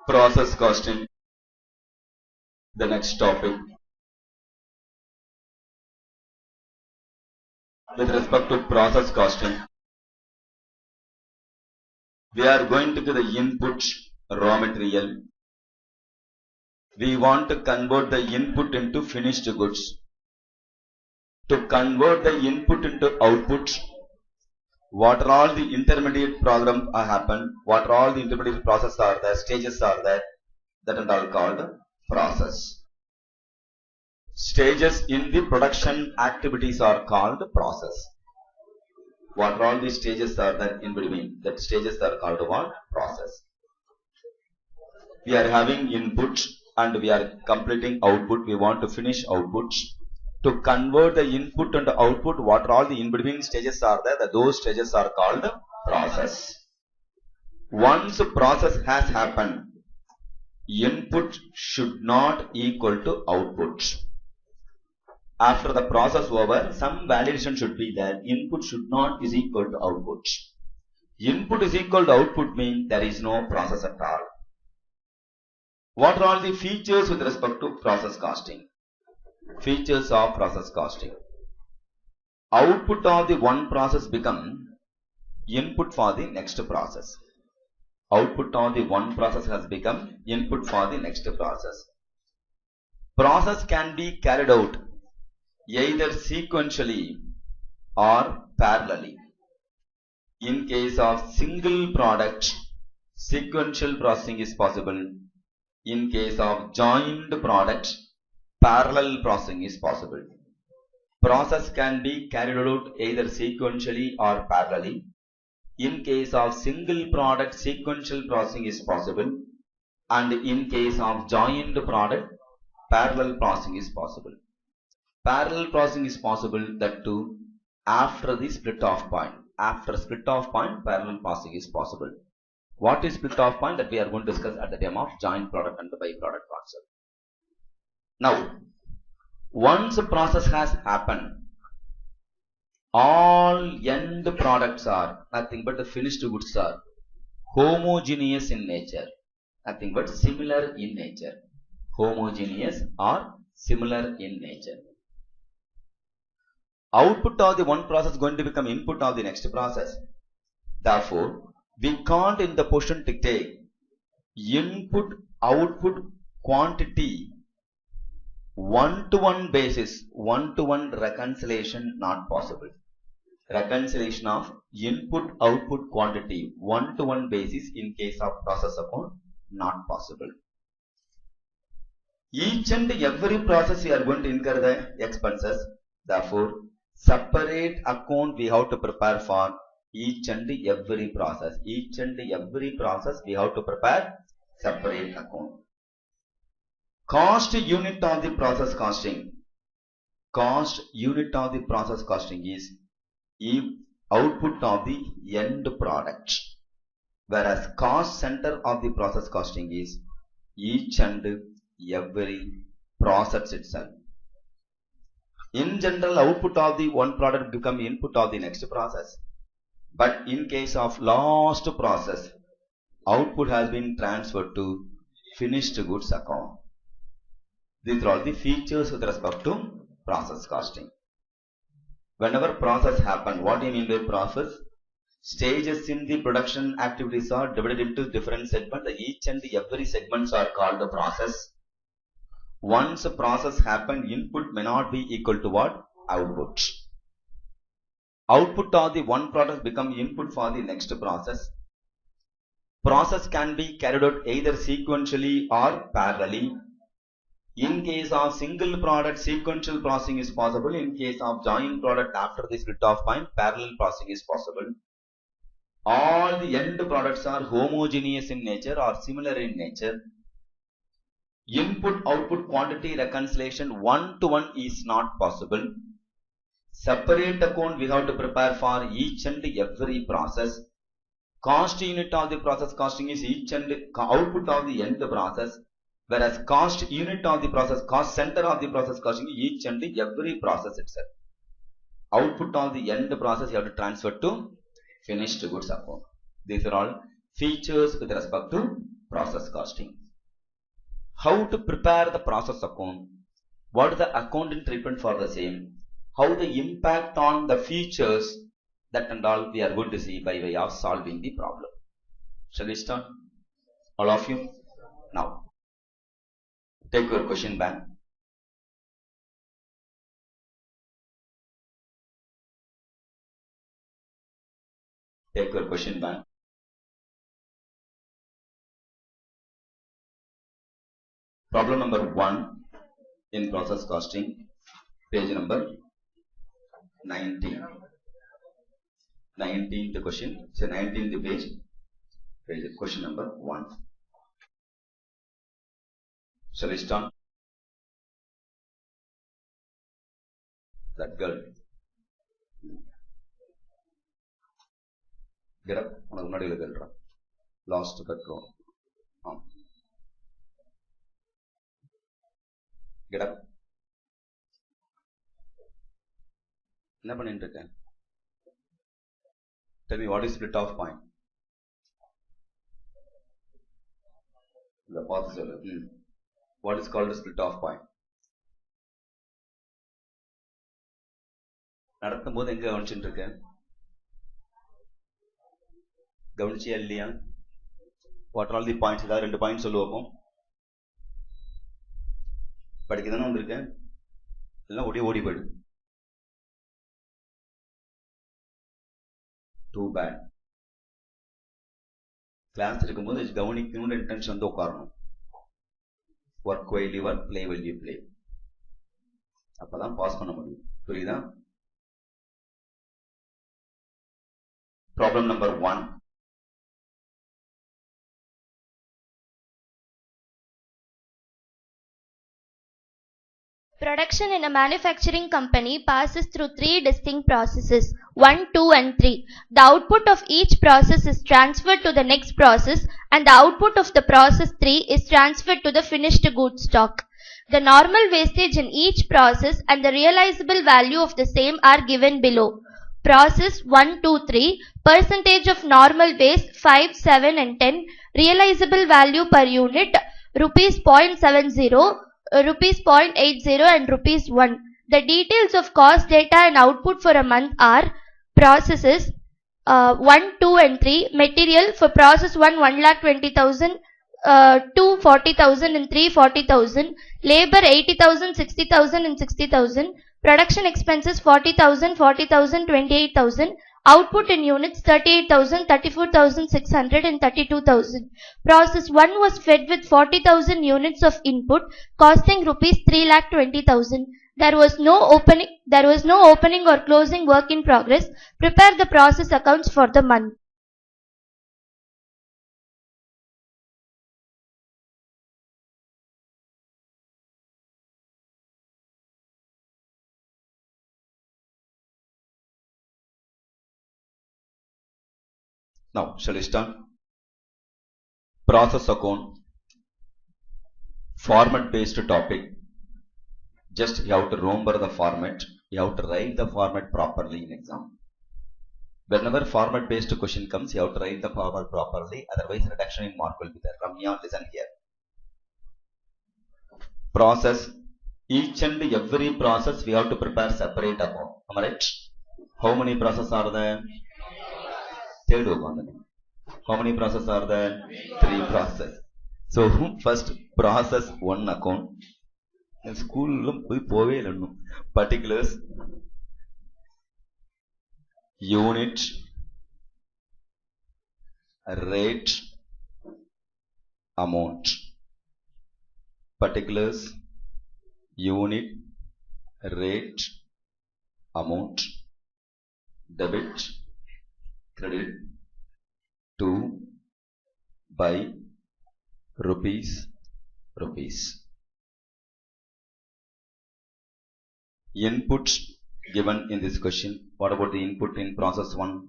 Process costing, the next topic. With respect to process costing, we are going to get the input raw material. We want to convert the input into finished goods. To convert the input into output, what are all the intermediate programs are happen, what are all the intermediate processes are there, stages are there, that are all called process. Stages in the production activities are called process. What are all the stages are there in between? That stages are called what? Process. We are having input and we are completing output. We want to finish output. To convert the input and output, what are all the in between stages are there? Those stages are called process. Once a process has happened, input should not equal to output. After the process over, some validation should be there. Input should not is equal to output. Input is equal to output means there is no process at all. What are all the features with respect to process costing? Features of process costing. Output of the one process become input for the next process. Output of the one process has become input for the next process. Process can be carried out either sequentially or parallelly. In case of single product, sequential processing is possible. In case of joined product, parallel processing is possible. Process can be carried out either sequentially or parallelly. In case of single product, sequential processing is possible. And in case of joined product, parallel processing is possible. Parallel processing is possible, that too after the split off point. After split off point, parallel processing is possible. What is split off point? That we are going to discuss at the time of joint product and the byproduct concept. Now, once a process has happened, all end products are nothing but the finished goods are homogeneous in nature, nothing but similar in nature. Homogeneous or similar in nature. Output of the one process is going to become input of the next process. Therefore, we can't in the position to take input output quantity one-to-one basis, one-to-one reconciliation not possible. Reconciliation of input output quantity one-to-one basis in case of process account not possible. Each and every process we are going to incur the expenses. Therefore, separate account we have to prepare for each and every process. Each and every process we have to prepare separate account. Cost unit of the process costing. Cost unit of the process costing is output of the end product. Whereas cost center of the process costing is each and every process itself. In general, output of the one product become input of the next process. But in case of last process, output has been transferred to finished goods account. These are all the features with respect to process costing. Whenever process happen, what do you mean by process? Stages in the production activities are divided into different segments. Each and every segments are called the process. Once a process happen, input may not be equal to what? Output. Output of the one product become input for the next process. Process can be carried out either sequentially or parallelly. In case of single product, sequential processing is possible. In case of joint product, after the split off point, parallel processing is possible. All the end products are homogeneous in nature or similar in nature. Input output quantity reconciliation one-to-one is not possible. Separate account we have to prepare for each and every process. Cost unit of the process costing is each and output of the end process. Whereas cost unit of the process, cost center of the process costing is each and every process itself. Output of the end process you have to transfer to finished goods account. These are all features with respect to process costing. How to prepare the process account? What is the accounting treatment for the same? How the impact on the features, that and all we are going to see by way of solving the problem. Shall we start? All of you? Now, take your question back. Take your question back. Problem number 1 in process costing, page number 19. 19th question, so 19th page question number 1. Shall we start? That girl. Get up. Lost that row. Get up. என்ன பண்ணிட்டு இருக்க? Tell me, what is split off point? The path is what is called a split off point? நடத்தும் போது எங்க கவனிச்சுட்டு இருக்க? கவனிச்சியா இல்லையா? What are all the points? ஏதாவது 2 பாயிண்ட் சொல்லுவோம். படிக்க தானே வந்திருக்கேன், எல்லாம் ஓடி போயிடு. Too bad. கிளாஸ் இருக்கும்போது கவனிக்கணும்னு இன்டென்ஷன் வந்து உட்காரணும். Work while you work, play while you play. அப்பதான் பாஸ் பண்ண முடியும். புரியுதா? Problem number 1. Production in a manufacturing company passes through 3 distinct processes, 1, 2 and 3. The output of each process is transferred to the next process and the output of the process 3 is transferred to the finished goods stock. The normal wastage in each process and the realizable value of the same are given below. Process 1, 2, 3, percentage of normal waste 5, 7 and 10, realizable value per unit rupees 0.70, rupees 0.80 and rupees 1. The details of cost data and output for a month are: processes 1, 2 and 3, material for process 1, 1,20,000, 2, 40,000 and 3, 40,000, labor 80,000, 60,000 and 60,000, production expenses 40,000, 40,000, 28,000, output in units 38,000, 34,600 and 32,000. Process 1 was fed with 40,000 units of input costing rupees 3,20,000. There was no opening or closing work in progress. Prepare the process accounts for the month. Now, shall we start? Process account, format based topic. Just you have to remember the format. You have to write the format properly in exam. Whenever format based question comes, you have to write the format properly. Otherwise, reduction in mark will be there. Ramya, listen here. Process. Each and every process we have to prepare separate account. Am I right? How many processes are there? How many processes are there? 3 processes. So first process 1 account. In school particulars, unit, rate, amount. Particulars, unit, rate, amount, debit, credit, to, by, rupees. Inputs given in this question. What about the input in process 1?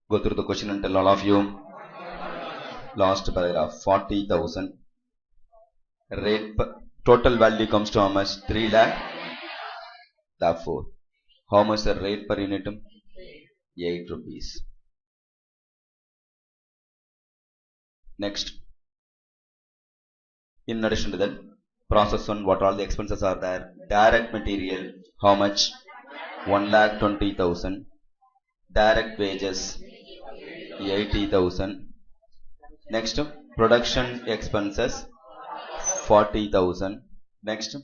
Go through the question and tell all of you. Last paragraph, 40,000. Rate, total value comes to how much? 3 lakh. Therefore, how much the rate per unit? 8 rupees. Next, in addition to that, process 1, what all the expenses are there? Direct material, how much? 1,20,000. Direct wages, 80,000. Next, production expenses, 40,000. Next,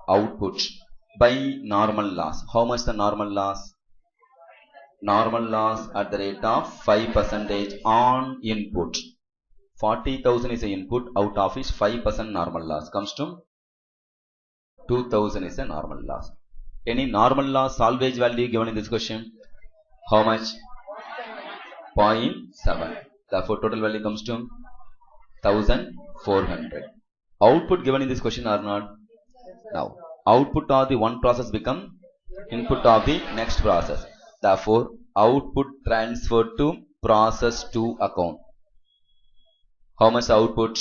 output by normal loss. How much the normal loss? Normal loss at the rate of 5% on input. 40,000 is the input, out of which 5% normal loss comes to 2,000 is a normal loss. Any normal loss salvage value given in this question? How much? 0.7. Therefore, total value comes to 1,400. Output given in this question or not? Now, output of the one process become input of the next process. Therefore, output transferred to process 2 account. How much output?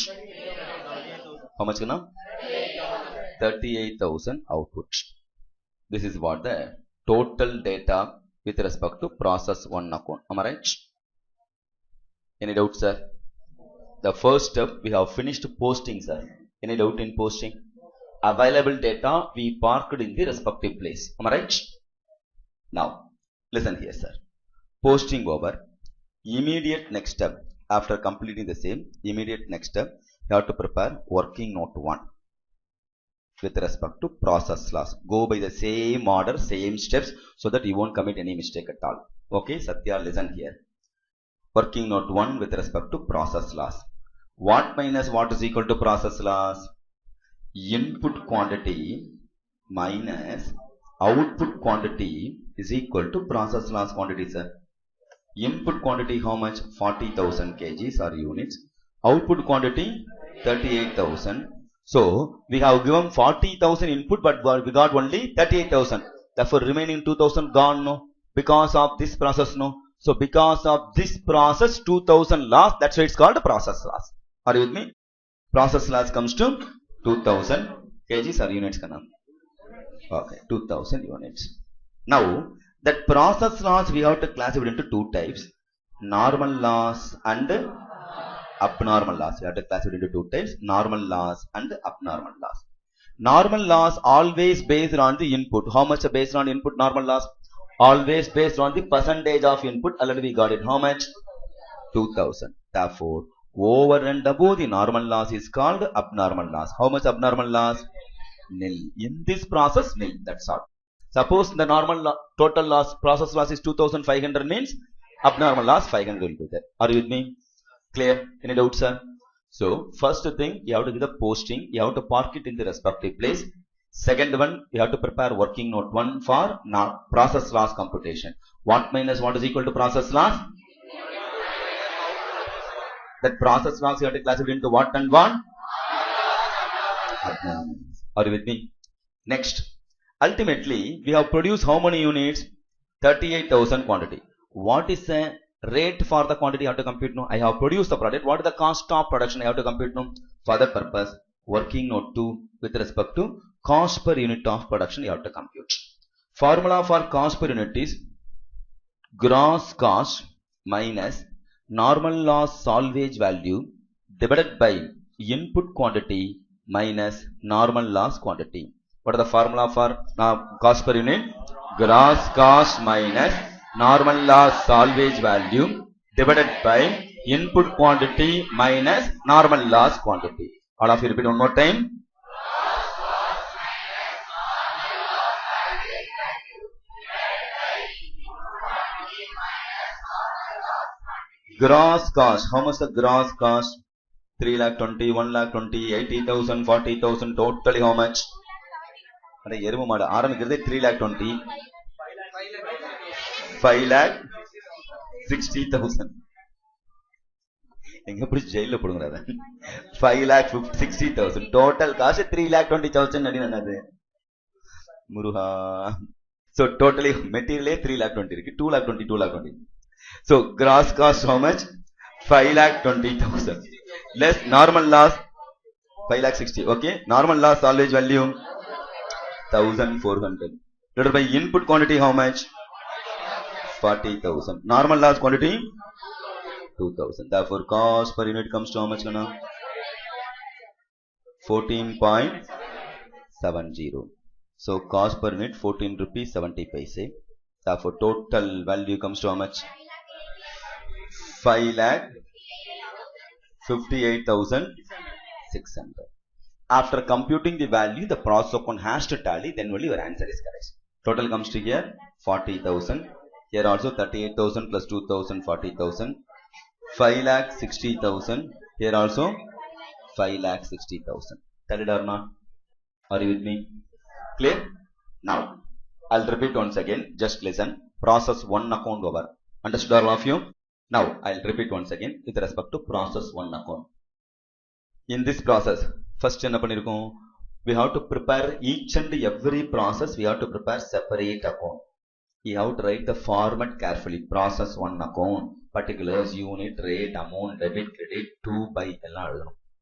How much? 38,000 output. This is what the total data with respect to process 1 account. Am I right? Any doubt, sir? The first step we have finished posting, sir. Any doubt in posting? Available data we parked in the respective place. Am I right? Now, listen here, sir. Posting over. Immediate next step. After completing the same, immediate next step, you have to prepare working note 1 with respect to process loss. Go by the same order, same steps, so that you won't commit any mistake at all. Okay, Satya, listen here. Working note 1 with respect to process loss. What minus what is equal to process loss? Input quantity minus output quantity is equal to process loss quantity, sir. Input quantity how much? 40,000 kgs or units. Output quantity 38,000. So we have given 40,000 input, but we got only 38,000. Therefore, remaining 2,000 gone, no? Because of this process, no? So because of this process, 2,000 loss. That's why it's called process loss. Are you with me? Process loss comes to 2,000 kgs or units. Okay, 2,000 units. Now, that process loss we have to classify it into two types. Normal loss and abnormal loss. We have to classify it into two types. Normal loss and abnormal loss. Normal loss always based on the input. How much based on input normal loss? Always based on the percentage of input. Already we got it. How much? 2,000. Therefore, over and above the normal loss is called abnormal loss. How much abnormal loss? Nil. In this process, nil. That's all. Suppose the normal total loss, process loss is 2,500 means abnormal loss 500 will be there. Are you with me? Clear? Any doubts, sir? So, first thing, you have to do the posting. You have to park it in the respective place. Second one, you have to prepare working note 1 for process loss computation. What minus what is equal to process loss? That process loss you have to classify into what and what? Are you with me? Next. Ultimately, we have produced how many units? 38,000 quantity. What is the rate for the quantity I have to compute now? I have produced the product. What is the cost of production I have to compute now? For that purpose, working note 2 with respect to cost per unit of production you have to compute. Formula for cost per unit is gross cost minus normal loss salvage value divided by input quantity minus normal loss quantity. What is the formula for cost per unit? Gross cost minus normal loss salvage value divided by input quantity minus normal loss quantity. All of you repeat one more time. Gross cost. How much the gross cost? 3,20,000, 1,20,000, 80,000, 40,000. Totally how much? ஆரம்பிக்கிறது 3,20,000, 5,60,000. எங்க பிடிச்சி ஜெயில போடுங்க. 5,60,000. Total காசு 3,20,000 அடினது முருகா. So totally material 3,20,000 இருக்கு. 2,20,000. So gross cost how much? 5,20,000 less normal loss 5,60,000. Okay, normal loss salvage value 1,400 divided by input quantity how much? 40,000. Normal loss quantity 2000. Therefore, cost per unit comes to how much? 14.70. So, cost per unit 14 rupees 70 paise. Therefore, total value comes to how much? 5,58,600. After computing the value, the process account has to tally, then only your answer is correct. Total comes to here 40,000. Here also 38,000 plus 2,000, 40,000. 5,60,000. Here also 5,60,000. Tell it or not? Are you with me? Clear? Now, I'll repeat once again. Just listen. Process 1 account over. Understood all of you? Now, I'll repeat once again with respect to process 1 account. In this process, first we have to prepare each and every process. We have to prepare separate account. We have to write the format carefully. Process 1 account, particulars, unit, rate, amount, debit, credit, to, by.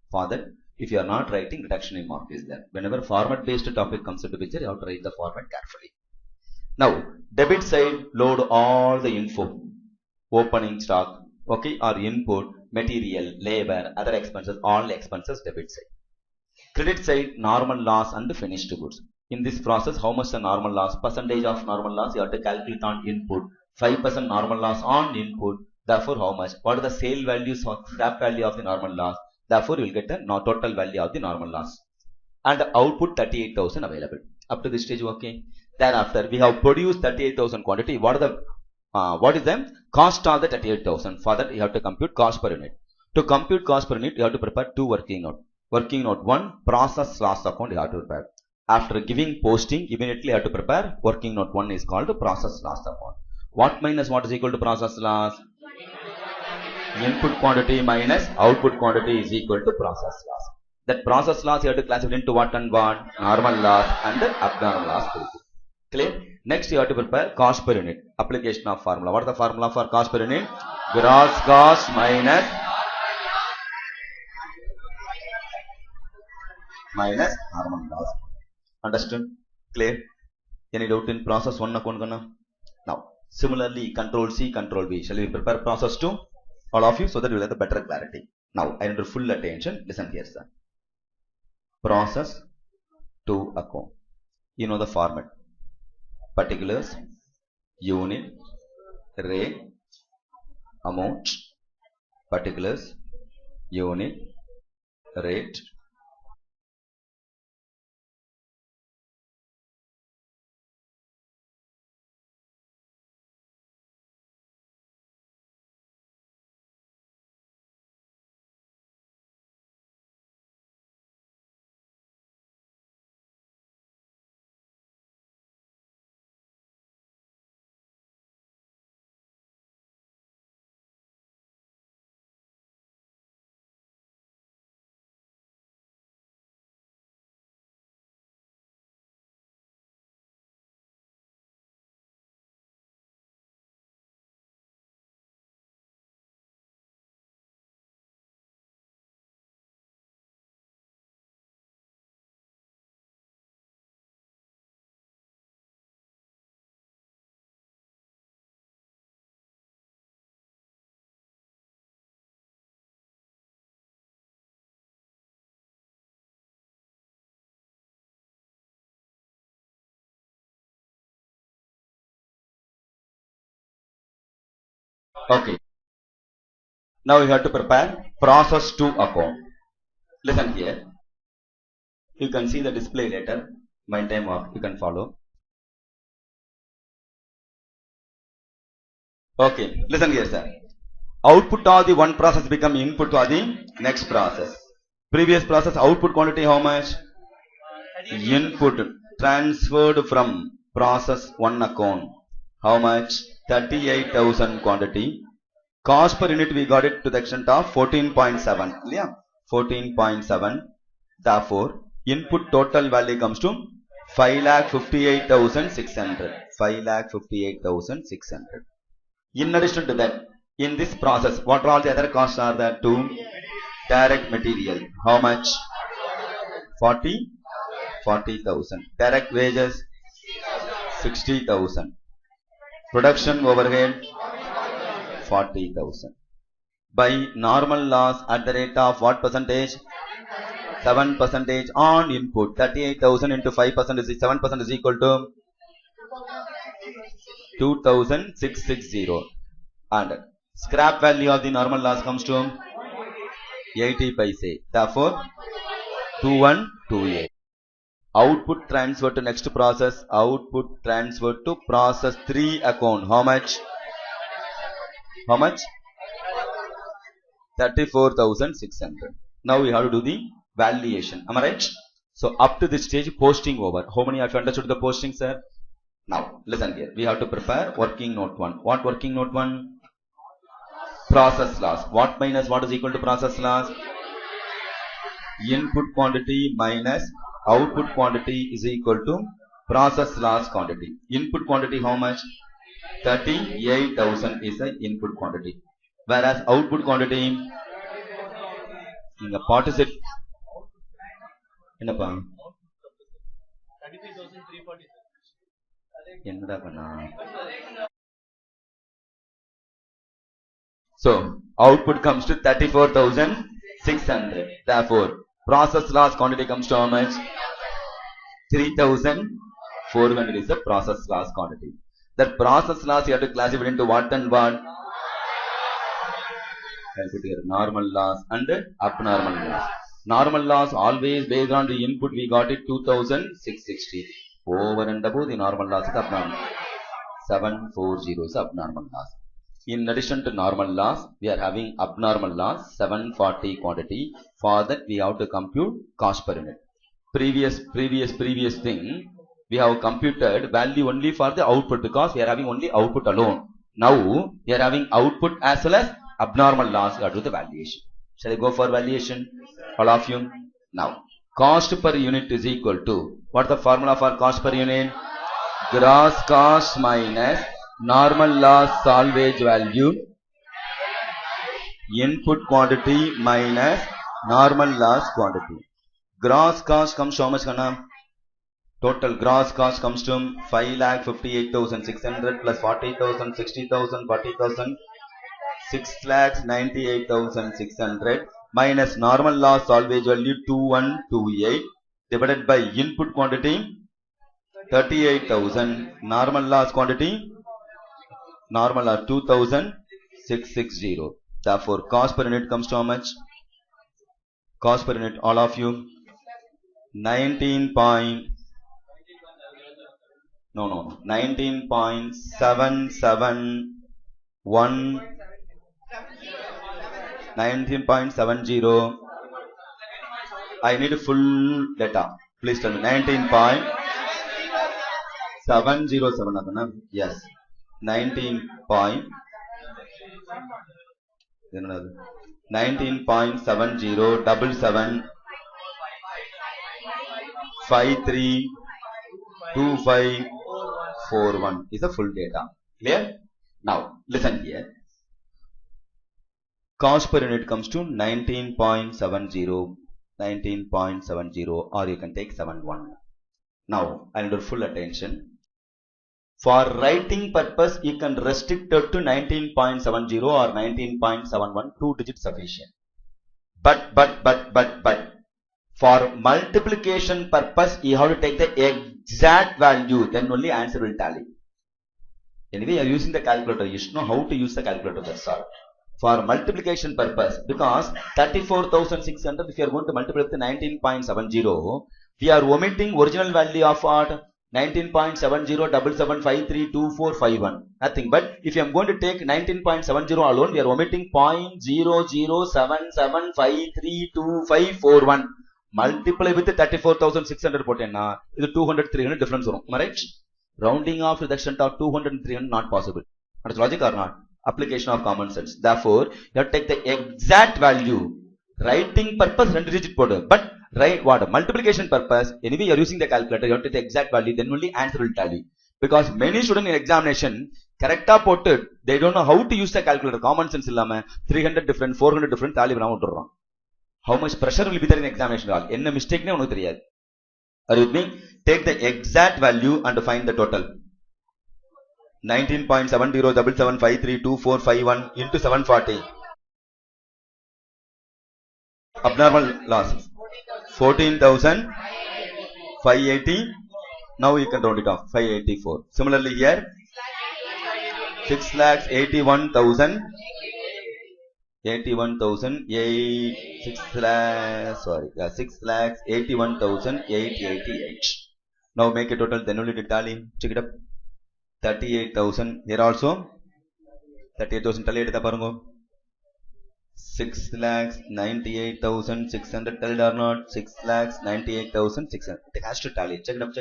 For that, if you are not writing, reduction in mark is there. Whenever format based topic comes into picture, you have to write the format carefully. Now, debit side, load all the info. Opening stock, okay, or input, material, labor, other expenses, all expenses, debit side. Credit side, normal loss and finished goods. In this process, how much the normal loss? Percentage of normal loss, you have to calculate on input. 5% normal loss on input. Therefore, how much? What are the sale values or scrap value of the normal loss? Therefore, you will get the total value of the normal loss. And the output 38,000 available. Up to this stage, okay. Thereafter, we have produced 38,000 quantity. What is the cost of the 38,000? For that, you have to compute cost per unit. To compute cost per unit, you have to prepare two working note. Working note 1, process loss account you have to prepare. After giving posting, immediately you have to prepare working note 1 is called process loss account. What minus what is equal to process loss? Input quantity minus output quantity is equal to process loss. That process loss you have to classify into what and what? Normal loss and the abnormal loss. Clear? Next you have to prepare cost per unit. Application of formula. What is the formula for cost per unit? Gross cost minus normal loss. Understood? Clear? Any doubt in process 1 account? Now, similarly, control C, control V. Shall we prepare process 2? All of you, so that you will have the better clarity. Now, I need full attention. Listen here, sir. Process 2 account. You know the format. Particulars, unit, rate, amount, particulars, unit, rate. Okay. Now you have to prepare process 2 account. Listen here. You can see the display later. My time off. You can follow. Okay. Listen here, sir. Output of the one process become input of the next process. Previous process output quantity how much? Input transferred from process 1 account. How much? 38,000 quantity. Cost per unit we got it to the extent of 14.7. Yeah, 14.7. Therefore, input total value comes to 5,58,600. 5,58,600. In addition to that, in this process, what are all the other costs are there too? Direct material. How much? 40,000. Direct wages 60,000. Production overhead 40,000. by normal loss at the rate of what percentage? 7% on input. 38,000 into 5% is 7% is equal to 2,660. And scrap value of the normal loss comes to 80 paise. Therefore, 2128. Output transfer to next process. Output transfer to process 3 account. How much? How much? 34,600. Now we have to do the valuation. Am I right? So up to this stage, posting over. How many of you understood the posting, sir? Now listen here. We have to prepare working note 1. What working note 1? Process loss. What minus what is equal to process loss? Input quantity minus output quantity is equal to process loss quantity. Input quantity how much? 38,000 is the input quantity. Whereas output quantity in the particip என்னப்பா என்னடா பண்ணா so output comes to 34,600. Therefore process loss quantity comes to how much? 3,400 is the process loss quantity. That process loss you have to classify into what and what? I'll put here normal loss and abnormal loss. Normal loss always based on the input we got it 2,660. Over and above the normal loss is abnormal. 740 is abnormal loss. In addition to normal loss, we are having abnormal loss 740 quantity. For that we have to compute cost per unit. Previous thing we have computed value only for the output because we are having only output alone. Now we are having output as well as abnormal loss. We have to do the valuation. Shall I go for valuation? All of you. Now cost per unit is equal to what is the formula for cost per unit? Gross cost minus normal loss salvage value input quantity minus normal loss quantity. Gross cost comes to how much? Total gross cost comes to 5,58,600 plus 40,000, 60,000, 40,000, 6,98,600 minus normal loss salvage value 2128 divided by input quantity 38,000, normal loss quantity normal are 2,660. Therefore cost per unit comes to how much? Cost per unit, all of you, 19.771 19.70. I need full data. Please tell me. 19.707. Yes. 19.70 532541 is the full data. Clear? Now listen here. Cost per unit comes to 19.70 or you can take 71. Now I need your full attention. For writing purpose, you can restrict it to 19.70 or 19.71, 2 digits sufficient. But, for multiplication purpose, you have to take the exact value, then only answer will tally. Anyway, you are using the calculator, you should know how to use the calculator, that's all. For multiplication purpose, because 34,600, if you are going to multiply with 19.70, we are omitting original value of what? 19.7077532451. Nothing. But if I am going to take 19.70 alone, we are omitting 0.0077532541. Multiply with 34,600 potena. This is 200, 300 difference. Am I right? Rounding off to the extent of 200 and 300 not possible. That is logic or not? Application of common sense. Therefore, you have to take the exact value. Writing purpose 2 digit put. But right what? Multiplication purpose. Anyway, you are using the calculator. You have to take the exact value. Then only answer will tally. Because many students in examination, correcta put it. They don't know how to use the calculator. Common sense illama 300 different, 400 different tally பண்ணாம விட்டுறோம். How much pressure will be there in examination hall? என்ன mistake னே உனக்கு தெரியாது. Are you with me? Take the exact value and find the total. 19.7077532451 into 740. Abnormal loss. 14,580. Now you can round it off. 584. Similarly here, 6,81,000. 6,81,888. Now make a total, then only tally. Check it up. 38,000. Here also 38,000 tally edutha parungo. 6,98,600 tally or not? 6,98,600. It has to tally. Check it up.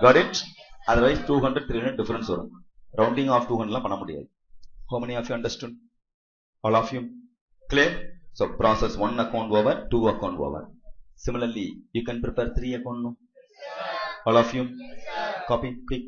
Got it? Otherwise 200, 300 difference varum. Rounding off 200 la panna mudiyadhu. How many of you understood? All of you? Clear? So process 1 account over, 2 account over. Similarly, you can prepare 3 account, no? All of you? Copy. Pick.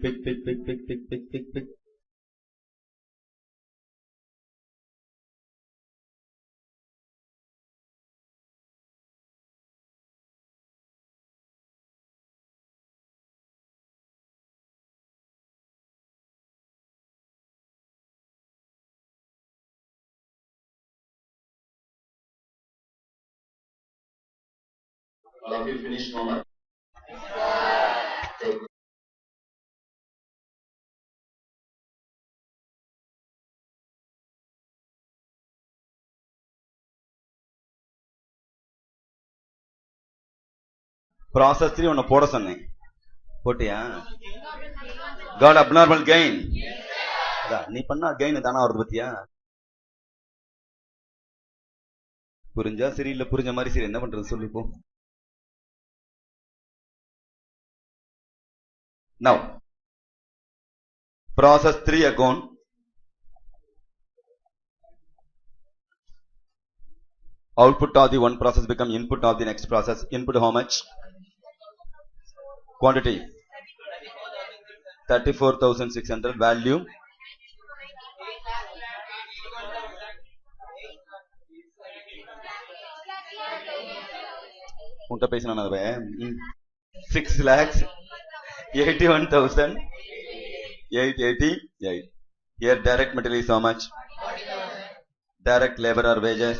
All of you finished homework? Process 3 ஒன்னு போட சொன்னேன். போட்டியா? Got abnormal gain. நீ பண்ணா gain தானா வருது பத்தியா? புரிஞ்சா சரி, இல்ல புரிஞ்ச மாதிரி சரி, என்ன பண்றது சொல்லு இப்போ. Now, process 3 account. Output of the one process become input of the next process. Input how much? Quantity 34,600. Value unta pesana na 6,81,888. Here direct material is how much? Direct labor or wages?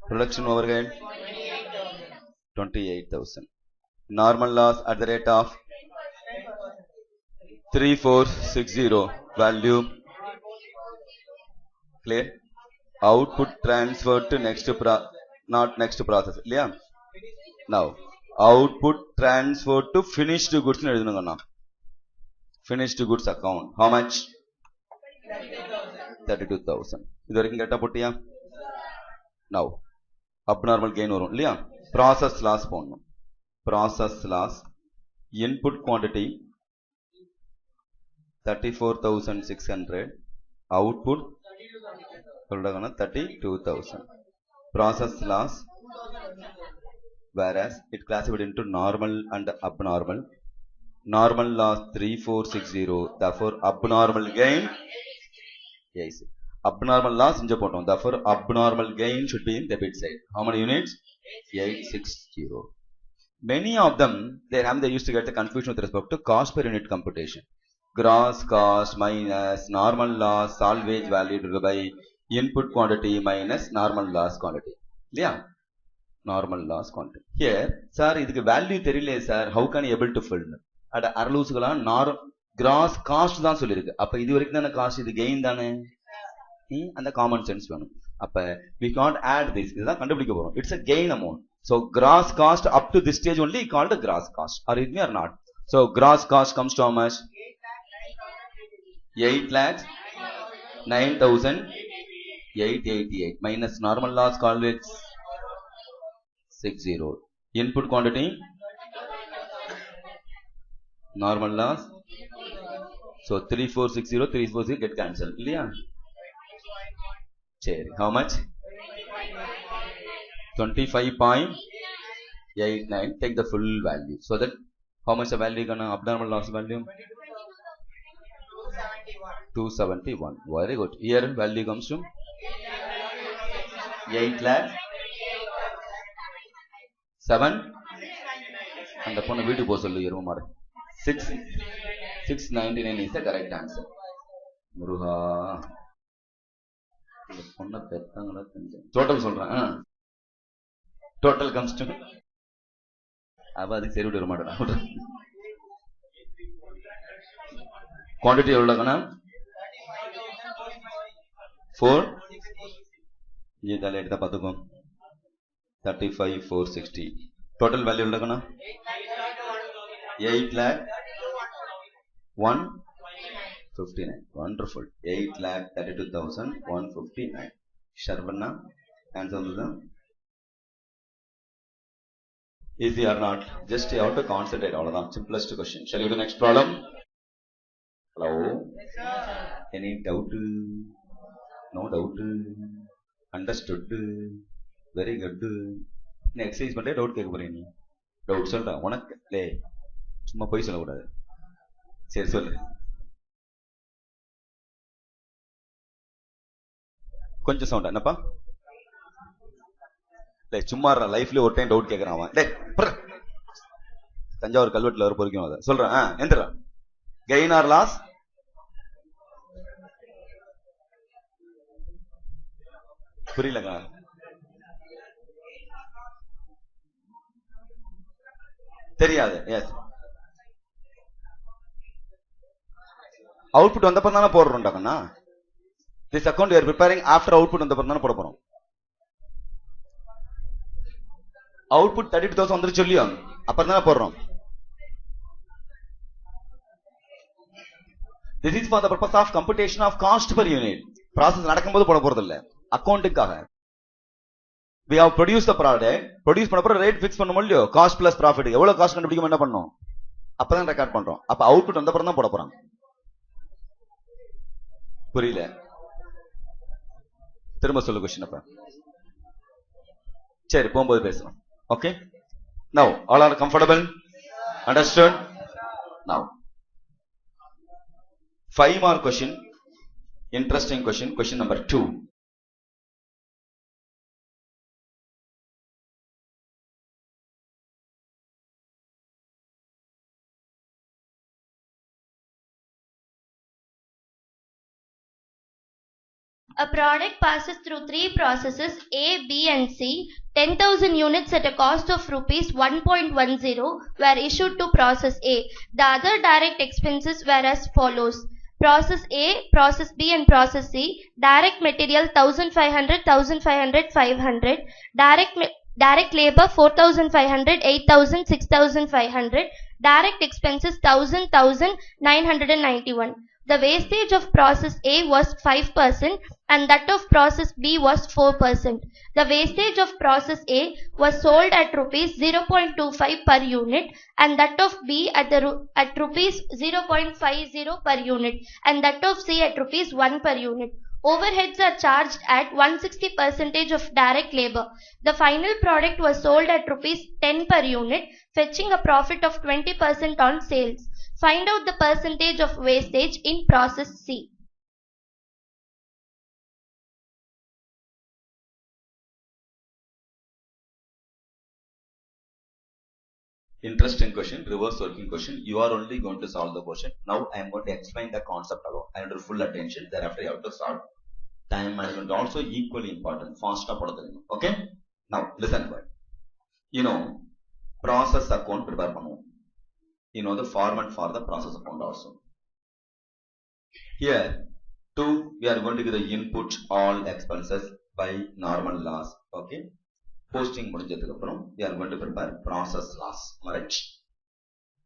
Production overhead 28,000. Normal loss at the rate of 3460. Value clear. Output transferred to next not next process. Yeah. Now output transferred to finished goods. Finished goods account. How much? 32,000. This is get up. Now abnormal gain varum illaya. Process loss ponum. Process loss input quantity 34,600. Output 32,000. Process loss, whereas it classified into normal and abnormal. Normal loss 3460. Therefore abnormal gain. Yes. Abnormal loss inja potom. Therefore abnormal gain should be in debit side. How many units? 860. Many of them, they used to get the confusion with respect to cost per unit computation. Gross cost minus normal loss salvage value divided by input quantity minus normal loss quantity. Yeah. Normal loss quantity. Here, sir, idhukku value theriyale sir. How can you able to fill? At arlusukala gross cost தான் சொல்லிருக்கு. அப்ப இது வரைக்கும் தான cost, இது gain தானே. அந்த common sense வேணும். அப்ப we can't add this. இதுதான் கண்டுபிடிக்க போறோம். It's a gain amount. So gross cost up to this stage only called a gross cost. Are you with me or not? So gross cost comes to how much? 8,09,888 minus normal loss called with 60. Input quantity normal loss. So 3460 get cancelled. Yeah. How much? 25.89. Take the full value. So that how much the value gonna abnormal loss value? 271. Very good. Here value comes to 8 lakh 7 and upon a video post 699 is the correct answer. Muruha. Total சொல்றேன். Total comes to அப்ப அதுக்கு சரி விட மாட்டேன். Quantity எவ்வளவுனா 4 இதெல்லாம் எடுத்தா பாத்துக்கோம் 35 460 total value எவ்வளவுனா 8 lakh 159 wonderful 8 lakh 32,159 Sharvana answer வந்துதா easy or not just you have to concentrate அவ்வளவுதான் simplest question shall we do next problem hello yes sir any doubt no doubt understood very good நீ exercise பண்றே doubt கேட்க போறீங்க doubt சொல்றா உனக்கு லே சும்மா போய் சொல்ல கூடாது சரி சொல்லு கொஞ்சம் சவுண்டா என்னப்பா லே சும்மா லைஃப்ல ஒரு டைம் டவுட் கேக்குறான் அவன் டேய் தஞ்சாவூர் கல்வெட்டுல வர பொறுக்கும் அத சொல்றேன் எந்திரா கெயின் ஆர் லாஸ் புரியலங்க தெரியாது எஸ் அவுட்புட் வந்தப்ப தானே போடுறோம்டாக்கண்ணா this account you are preparing after output வந்தப்ப தானே போட போறோம் அவுட்புட் 32,000 வந்துட்டு சொல்லியோ அப்புறம் தானே போடுறோம் this is for the purpose of computation of cost per unit process நடக்கும்போது போட போறது இல்ல அக்கௌண்ட்டுக்காக we have produced the product produce பண்ண அப்புறம் ரேட் ஃபிக்ஸ் பண்ண முடியும் காஸ்ட் பிளஸ் ப்ராஃபிட் எவ்வளவு காஸ்ட் கண்டுபிடிக்க என்ன பண்ணோம் அப்பதான் ரெக்கார்ட் பண்றோம் அப்ப அவுட்புட் வந்த அப்புறம் தான் போட போறாங்க புரியல திரும்ப சொல்லு क्वेश्चन அப்ப சரி போகும்போது பேசலாம் okay now all are comfortable understood now 5 more question interesting question number 2 A product passes through three processes A, B and C. 10,000 units at a cost of rupees 1.10 were issued to process A. The other direct expenses were as follows. Process A, process B and process C. Direct material 1,500, 1,500, 500. Direct labor 4,500, 8,000, 6,500. Direct expenses 1,000, 1,991. The wastage of process A was 5% and that of process B was 4%. The wastage of process A was sold at rupees 0.25 per unit and that of B at rupees 0.50 per unit and that of C at rupees 1 per unit. Overheads are charged at 160% of direct labor. The final product was sold at rupees 10 per unit, fetching a profit of 20% on sales. Find out the percentage of wastage in process C. Interesting question, reverse working question. You are only going to solve the question. Now I am going to explain the concept alone. I need full attention. Thereafter you have to solve. Time management also equally important. Fast up. Okay? Now listen. You know, process account prepare பண்ணுவோம். You know the format for the process account also. Here, we are going to give the input all expenses by normal loss. Okay. Posting முடிஞ்சதுக்கு அப்புறம் we are going to prepare process loss. Right?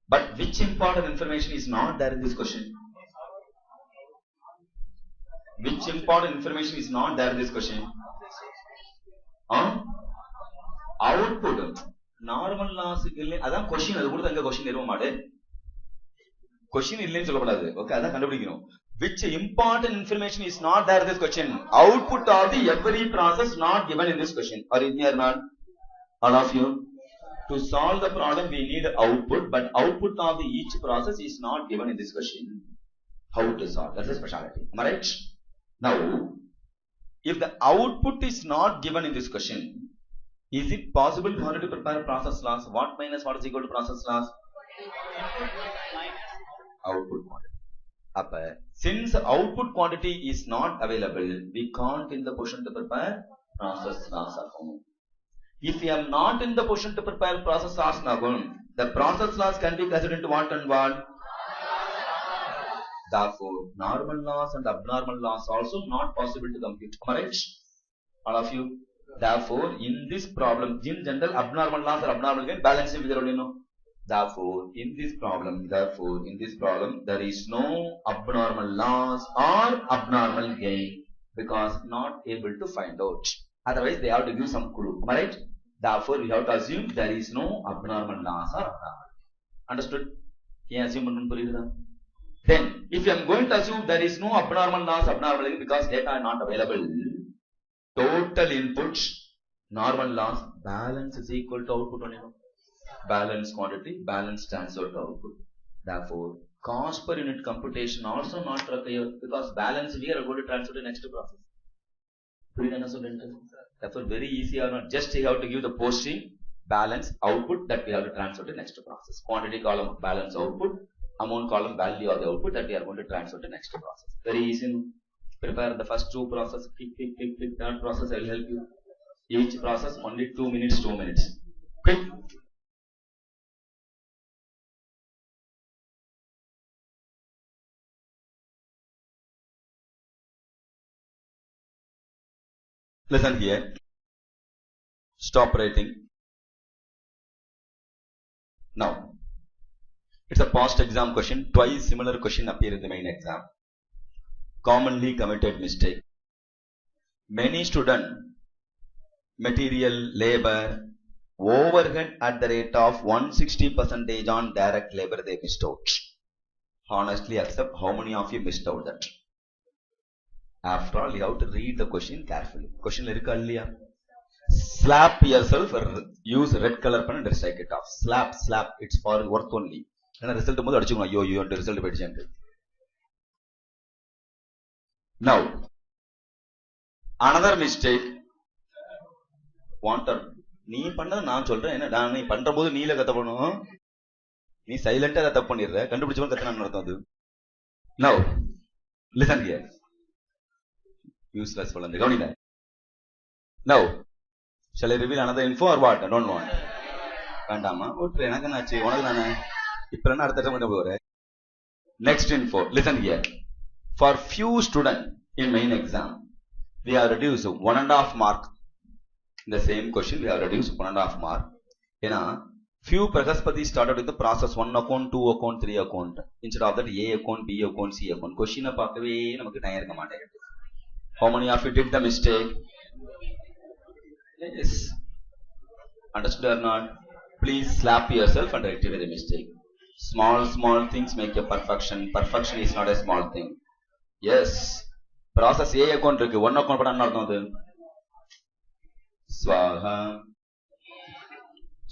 But which important information is not there in this question? Which important information is not there in this question? Output. Normal லாஸ்க்கு இல்லை அதான் question அது கூட அங்க question நிறுவ மாட்டே question இல்லைன்னு சொல்லக்கூடாது ஓகே அதான் கண்டுபிடிக்கணும் which important information is not there in this question output of the every process not given in this question or in here not all of you to solve the problem we need output but output of the each process is not given in this question how to solve that's a specialty am I right now if the output is not given in this question is it possible for you to prepare process loss? What minus what is equal to process loss? Output quantity. Since output quantity is not available, we can't in the position to prepare process loss account. If we are not in the position to prepare process loss account, the process loss can be classified into what and what? Therefore, normal loss and abnormal loss also not possible to compute. Correct? All of you. Therefore, in this problem, in general, abnormal loss or abnormal gain, balancing with the Therefore, in this problem, there is no abnormal loss or abnormal gain because not able to find out. Otherwise, they have to give some clue. Right? Therefore, we have to assume there is no abnormal loss or abnormal. Understood? Then, if I am going to assume there is no abnormal loss, abnormal gain because data are not available, total input, normal loss, balance is equal to output only. Balance quantity, balance transfer to output. Therefore, cost per unit computation also not required because balance we are going to transfer to next process. Therefore, very easy or not. Just you have to give the posting, balance, output that we have to transfer to next process. Quantity column, balance, output, amount column, value of the output that we are going to transfer to next process. Very easy. Prepare the first two process, click, third process, I will help you. Each process only 2 minutes. Quick. Listen here. Stop writing. Now, it's a past exam question. Twice similar question appear in the main exam. Commonly committed mistake. Many students, material, labor, overhead at the rate of 160% on direct labor they missed out. Honestly accept how many of you missed out that. After all, you have to read the question carefully. Question irukka. Slap yourself or use red color pen and strike it off. Slap. It's for worth only. And result modu adichukona. You and result pedichendu. Now, another mistake. Wanter. நீ பண்ணத நான் சொல்றேன் என்ன நீ பண்றபோது நீல கத்த பண்ணனும் நீ சைலண்டா கத்த பண்ணிடுற கண்டுபிடிச்சவன் கத்தனான்னு அர்த்தம் அது. Now, listen here. Useless for the Now, shall I reveal another info or what? I don't want. Next info. Listen here. For few students in main exam, we have reduced 1.5 mark. In the same question, we have reduced 1.5 mark. Few Pragaspati started with the process 1 account, 2 account, 3 account. Instead of that, A account, B account, C account. Question how many of you did the mistake? Yes. Understood or not? Please slap yourself and rectify the mistake. Small things make a perfection. Perfection is not a small thing. Yes. Process A account irukku. 1 account pada enna artham adu? Swaha.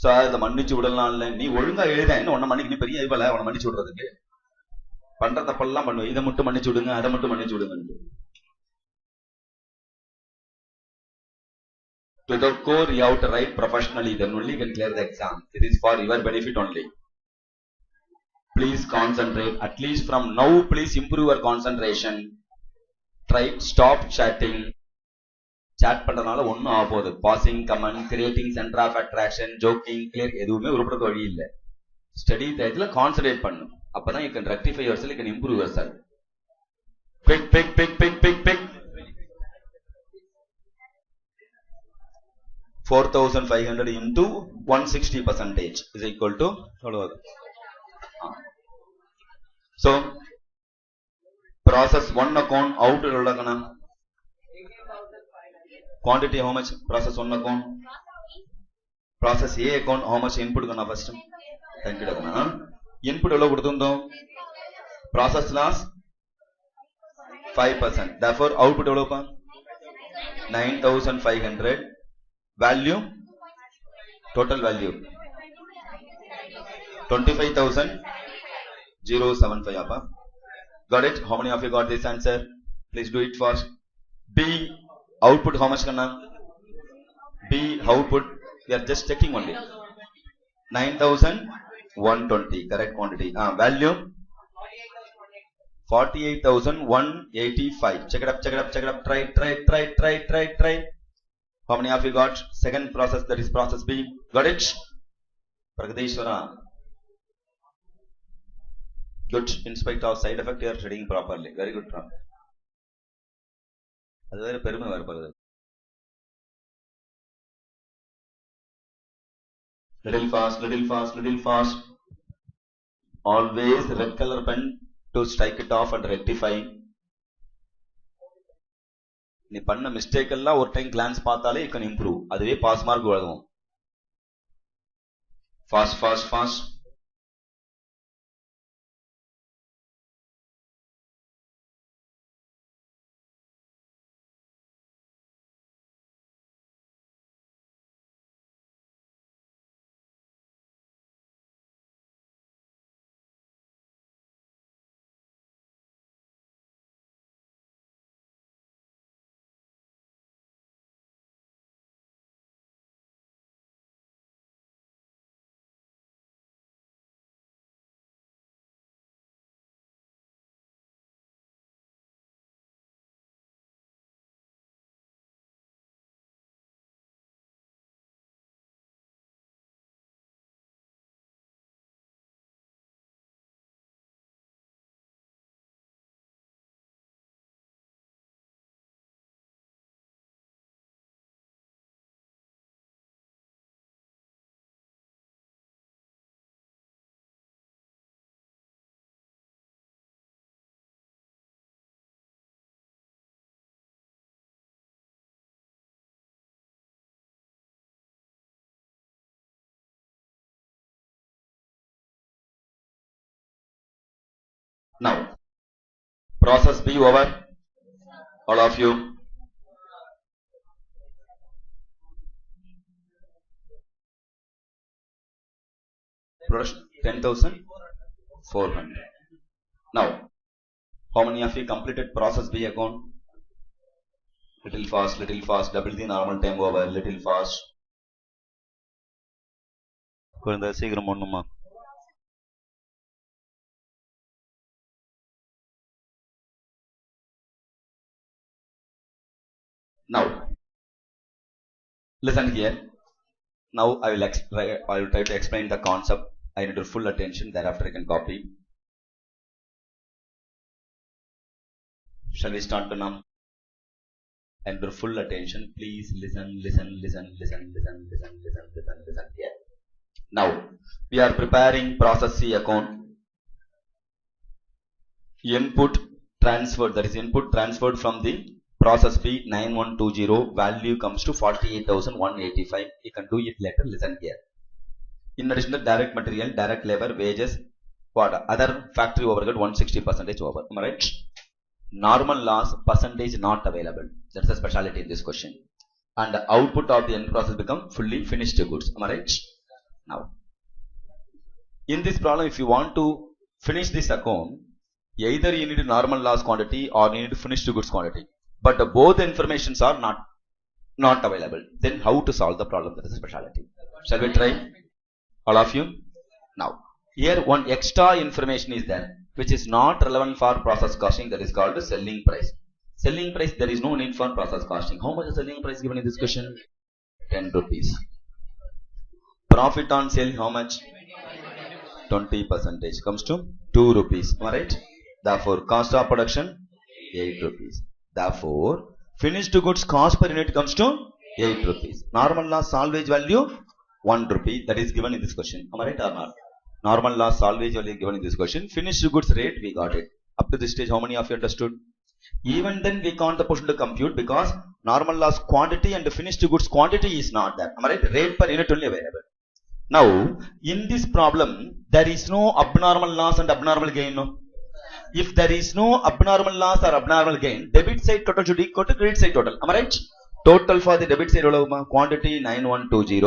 So adha mannichu vidalam illa. Nee olunga eludha enna onna mannikku nee periya ivala avana mannichu vidradhukku. Pandra thappalla pannu. Idha mattum mannichu vidunga, adha mattum mannichu vidunga. To the core, you have to write professionally, then only you can clear the exam. It is for your benefit only. Please concentrate. At least from now, please improve your concentration. Try, stop chatting. Chat பண்றதுனால ஒன்னும் ஆக போகுது. Passing, comment, creating center of attraction, joking, clear எதுவுமே உருப்படுறது வழி இல்லை. Study டயத்துல concentrate பண்ணும். அப்பதான் you can rectify yourself, you can improve yourself. Pick. 4,500 into 160% is equal to so process 1 account out quantity how much process 1 account process A account how much input gonna first thank you input ella kuduthundom process loss 5%, therefore output ella 9,500. Value, total value 25,075. Got it? How many of you got this answer? Please do it fast. B output how much kanna? B output we are just checking only. 9,120 correct quantity. Value 48,185. Check it up, check it up, check it up. Try. How many of you got second process, that is process B? Got it? Pragadeshwara. Good. In spite of side effect, you are studying properly. Very good. அது வேற பெருமை வரப்படுது. Little fast. Always red color pen to strike it off and rectify. நீ பண்ண mistake எல்லாம் ஒரு time glands பார்த்தாலே you can improve. அதுவே pass mark எழுதுவோம். Fast. Now, process B over. All of you. Production 10,400. Now, how many of you completed process B account? Little fast. Double the normal time over. Little fast. குழந்தை சீக்கிரம் ஒண்ணுமா. Now, listen here. Now I will try to explain the concept. I need your full attention. Thereafter I can copy. Shall we start now? And your full attention. Please listen here. Now we are preparing process C account. Input transferred. That is input transferred from the process B 9120, value comes to 48,185. You can do it later. Listen here. In addition to direct material, direct labor, wages, what other factory overhead 160% over. Am I right? Normal loss percentage not available. That's a specialty in this question. And the output of the end process become fully finished goods. Am I right? Now, in this problem, if you want to finish this account, either you need normal loss quantity or you need finished goods quantity. But both informations are not available. Then how to solve the problem? That is a specialty. Shall we try? All of you? Now, here one extra information is there, which is not relevant for process costing. That is called the selling price. Selling price, there is no need for process costing. How much is selling price given in this question? 10 rupees. Profit on sale, how much? 20% comes to 2 rupees. Am I right? Therefore, cost of production 8 rupees. Therefore, finished goods cost per unit comes to 8 rupees. Normal loss salvage value 1 rupee. That is given in this question. Am I right or not? Normal loss salvage value given in this question. Finished goods rate, we got it. Up to this stage, how many of you understood? Even then, we can't the portion to compute because normal loss quantity and the finished goods quantity is not there. Am I right? Rate per unit only available. Now, in this problem, there is no abnormal loss and abnormal gain. No? If there is no abnormal loss or abnormal gain, debit side total should equal to credit side total. Am I right? Total for the debit side quantity 9120.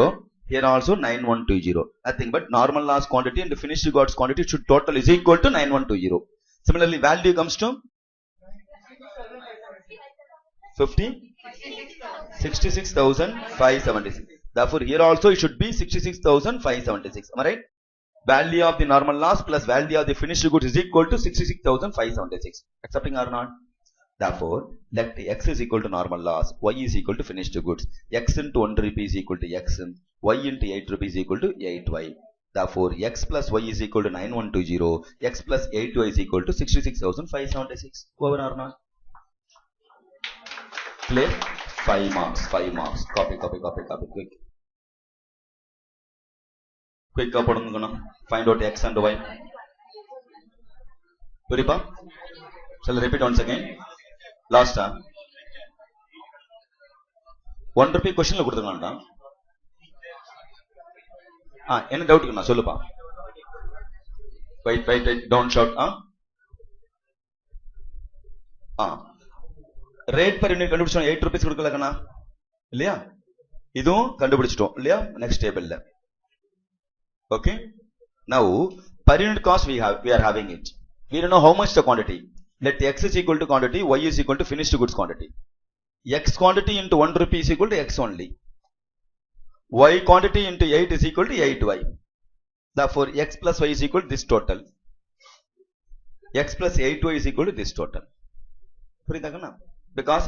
Here also 9120. Nothing but normal loss quantity and the finished goods quantity should total is equal to 9120. Similarly, value comes to 66,576. Therefore, here also it should be 66,576. Am I right? value of the normal loss plus value of the finished goods is equal to 66,576. Accepting or not? Therefore, let x is equal to normal loss, y is equal to finished goods. X into 1 rupee is equal to x, y into 8 rupees is equal to 8y. Therefore, x plus y is equal to 9120, x plus 8y is equal to 66,576. Over or not? Clear? 5 marks, 5 marks. Copy, quick. Quick up, find out x and y. Puripa? Shall I repeat once again? Last time. 1 rupee question la kuduthanga. Any doubt irukna sollupa. Wait, don't shout. Rate per unit kandupidichom 8 rupees kudukala kana illaya idum kandupidichitom illaya next table la. Okay, now per unit cost we are having it. We don't know how much the quantity. Let x is equal to quantity, y is equal to finished goods quantity. X quantity into 1 rupee is equal to x only. Y quantity into 8 is equal to 8y. Therefore, x plus y is equal to this total. X plus 8y is equal to this total. Because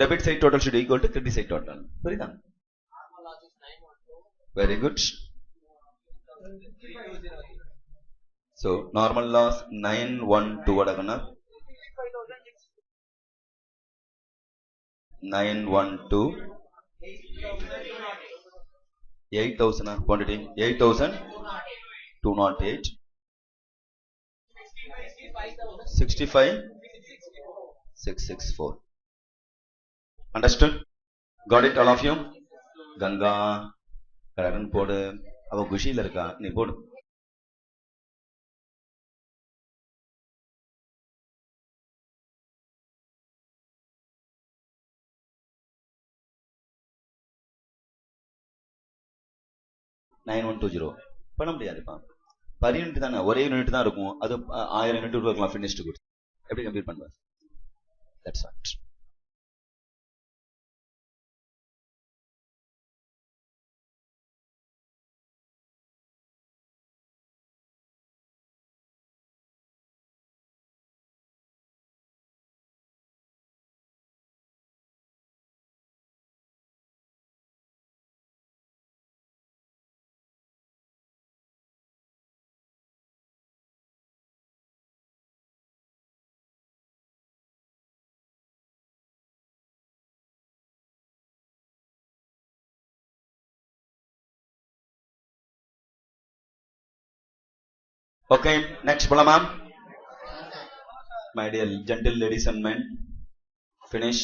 debit side total should be equal to credit side total. Very good. So, normal loss 912 adagana 912 8,000 quantity 8,208 65,664. Understood? Got it all of you? Ganga Karan podu ava gushila iruka nee podu. பண்ண முடியாதுப்பா. Per unit தானே, ஒரே unit தான் இருக்கும். அது 1000 unit இருக்கலாம் finished goods. எப்படி complete பண்ணுவார்? That's odd. Okay, next bolama. My dear gentle ladies and men, finish.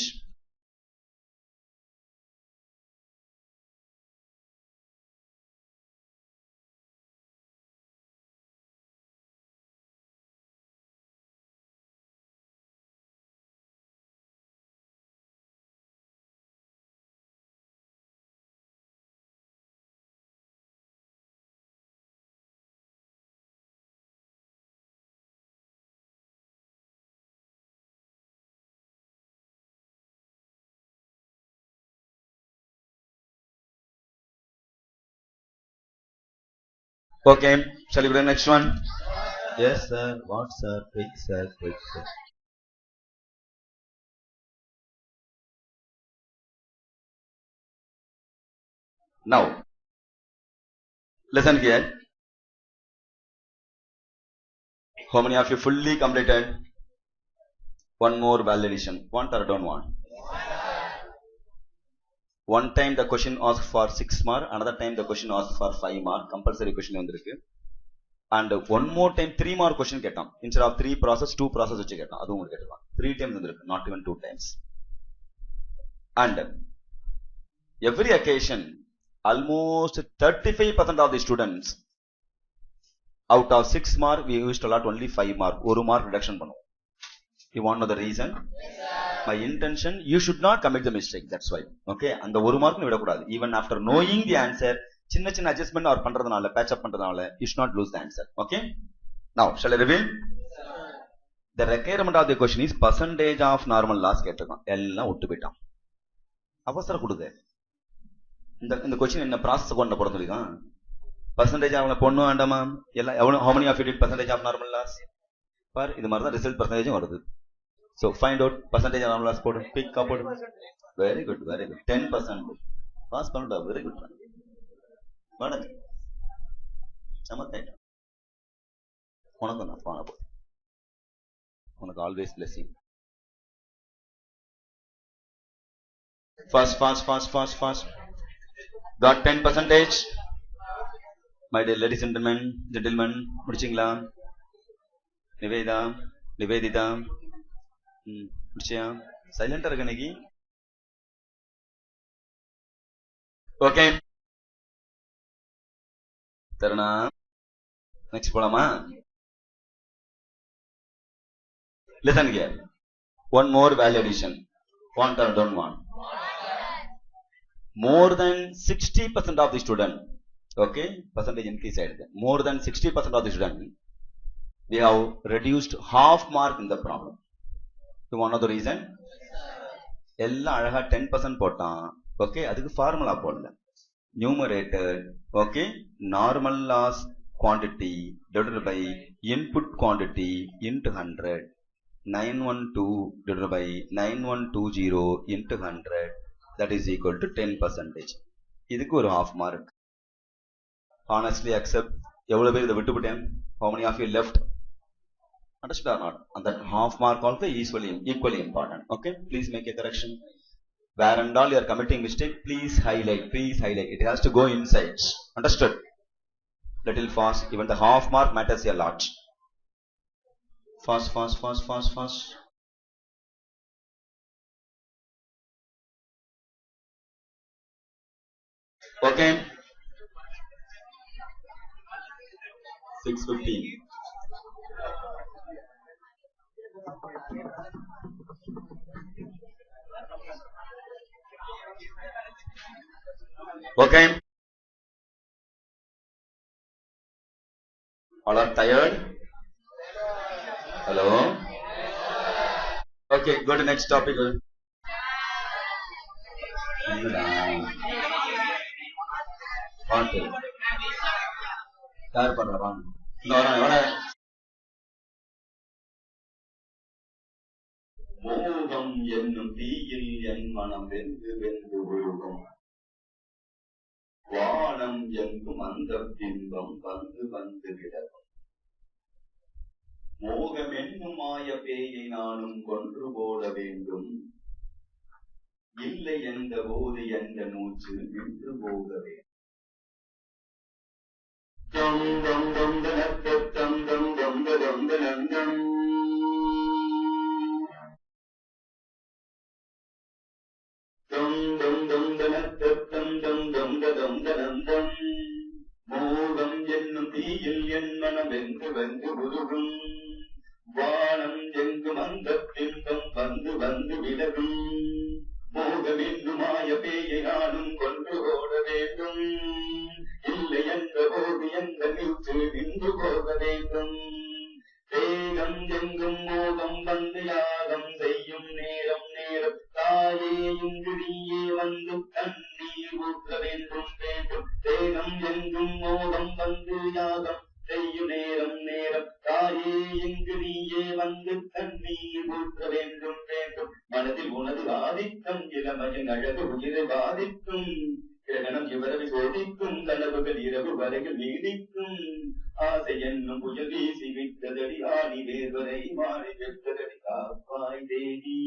Okay, shall we go to the next one? Yes, sir. What, sir? Quick, sir. Quick, sir. Now, listen here. How many of you fully completed? One more validation. Want or don't want? One time the question asked for 6 mark, another time the question asked for 5 mark. Compulsory question vandirukku. And one more time 3 mark question kettam. Instead of 3 process, 2 process vechi kettam. Adhu ungalku kettam. 3 times vandirukku, not even 2 times. And every occasion, almost 35% of the students, out of 6 mark, we used to allot only 5 mark. 1 mark reduction pannuvom. You want to know the reason? My intention, you should not commit the mistake. That's why. Okay, and the 1 mark vida kudadu. Even after knowing the answer, chinna adjustment or pandradanaala, patch up pandradanaala, you should not lose the answer. Okay, now shall I reveal? The requirement of the question is percentage of normal loss kettaga ella uttu bitam. Avasara kuduga. இந்த question என்ன process கொண்டு போறது சொல்லிதான். percentage அவங்கள பொண்ணு வேண்டாமா எல்லாம் எவ்வளவு how many of you did percentage of normal loss பார் இது மாதிரி தான் ரிசல்ட் percentage வருது. So find out percentage of normal loss போடு பிக் போடு. Very good 10% பாஸ் பண்ணடா. வெரி குட் வாடா சமத்தைடா உனக்கு நான் பான போ உனக்கு always blessing. Fast. Got 10%. My dear ladies and gentlemen, முடிச்சிங்களா? நிவேதிதா முடிச்சியா? சைலண்டா இருக்க இன்னைக்கு. ஓகே தருணா நெக்ஸ்ட் போலாமா? Listen here. One more value addition. Want or don't want? More than 60% of the student. Okay, percentage increase ஆயிடுது. More than 60% of the student, we have reduced half mark in the problem. You want to know the reason? எல்லாம் அழகா 10% போட்டான். Okay, அதுக்கு formula போடல. Numerator, okay, normal loss quantity divided by input quantity into 100. 912 divided by 9120 into 100, that is equal to 10%. இதுக்கு ஒரு half mark. Honestly accept. எவ்வளவு பேர் இதை விட்டுவிட்டேன்? How many of you left? Understood or not? And that half mark also is equally important. Okay, please make a correction. Where and all you are committing mistake, please highlight. It has to go inside. Understood? Little fast. Even the half mark matters a lot. Fast. Okay. 6:15. Okay. All are tired? Hello? Okay, go to next topic. யார் பண்றான்? மோகம் என்னும் தீயில் என் மனம் வெந்து விழுகும். வானம் எங்கும் அந்த பின்பம் வந்து விடவும். மோகம் என்னும் மாய பேயை நானும் கொன்று போட வேண்டும். இல்லை என்ற போது என்ற மூச்சு நின்று போக வேண்டும். மோகம் என்னும் தீயில் என் மனம் வெந்து உருகும். வானம் எங்கும் அந்த பின்பம் வந்து விலகும். மோகம் என்னும் மாய பேயை நானும் கொன்று ஓட வேண்டும். இல்லை என்ற போது எந்த மூச்சு நின்று போக வேண்டும். தேகம் எங்கும் மோகம் வந்து யாகம் செய்யும் நேரம் தாயே இங்கு நீயே வந்து தண்ணீர் ஊற்ற வேண்டும். தேகம் எங்கும் மோகம் வந்து யாகம் செய்யும் நேரம் தாயே இங்கு நீயே வந்து தண்ணீர் ஊற்ற வேண்டும். மனதில் உனது ஆதிக்கம் இளமையின் அழகு உயிரை பாதிக்கும். கிரகணம் இவரவை சோதிக்கும். கனவுகள் இரவு வரையில் நீடிக்கும். ஆசை என்னும் புயல் வீசி விட்டதடி. ஆணி வேர்வரை மாறி விட்டதடி. காப்பாய் தேவி.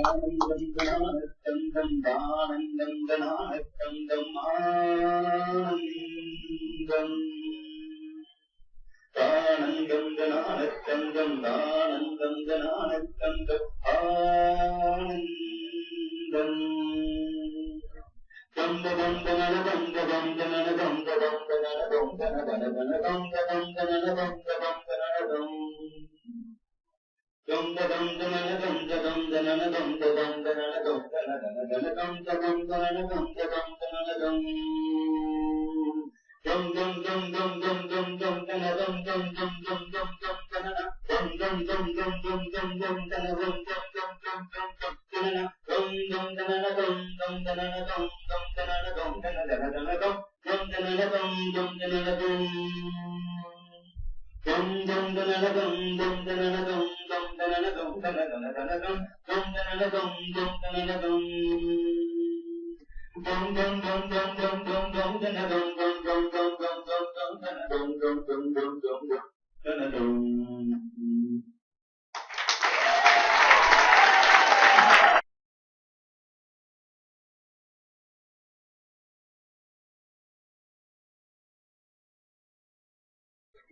ஆனந்தம் ஆனந்தம் ஆனந்தம் தானந்தம் ஆனந்தம்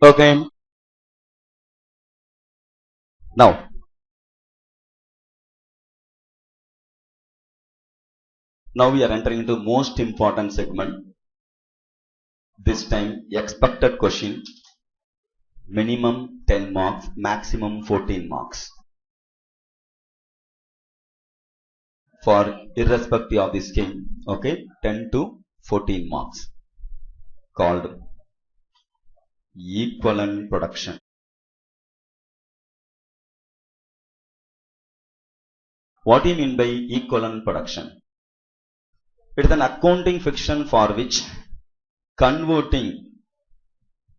Okay. Now we are entering into most important segment. This time expected question, minimum 10 marks, maximum 14 marks. For irrespective of the scheme, okay, 10 to 14 marks, called equivalent production. What do you mean by equivalent production? It is an accounting fiction for which converting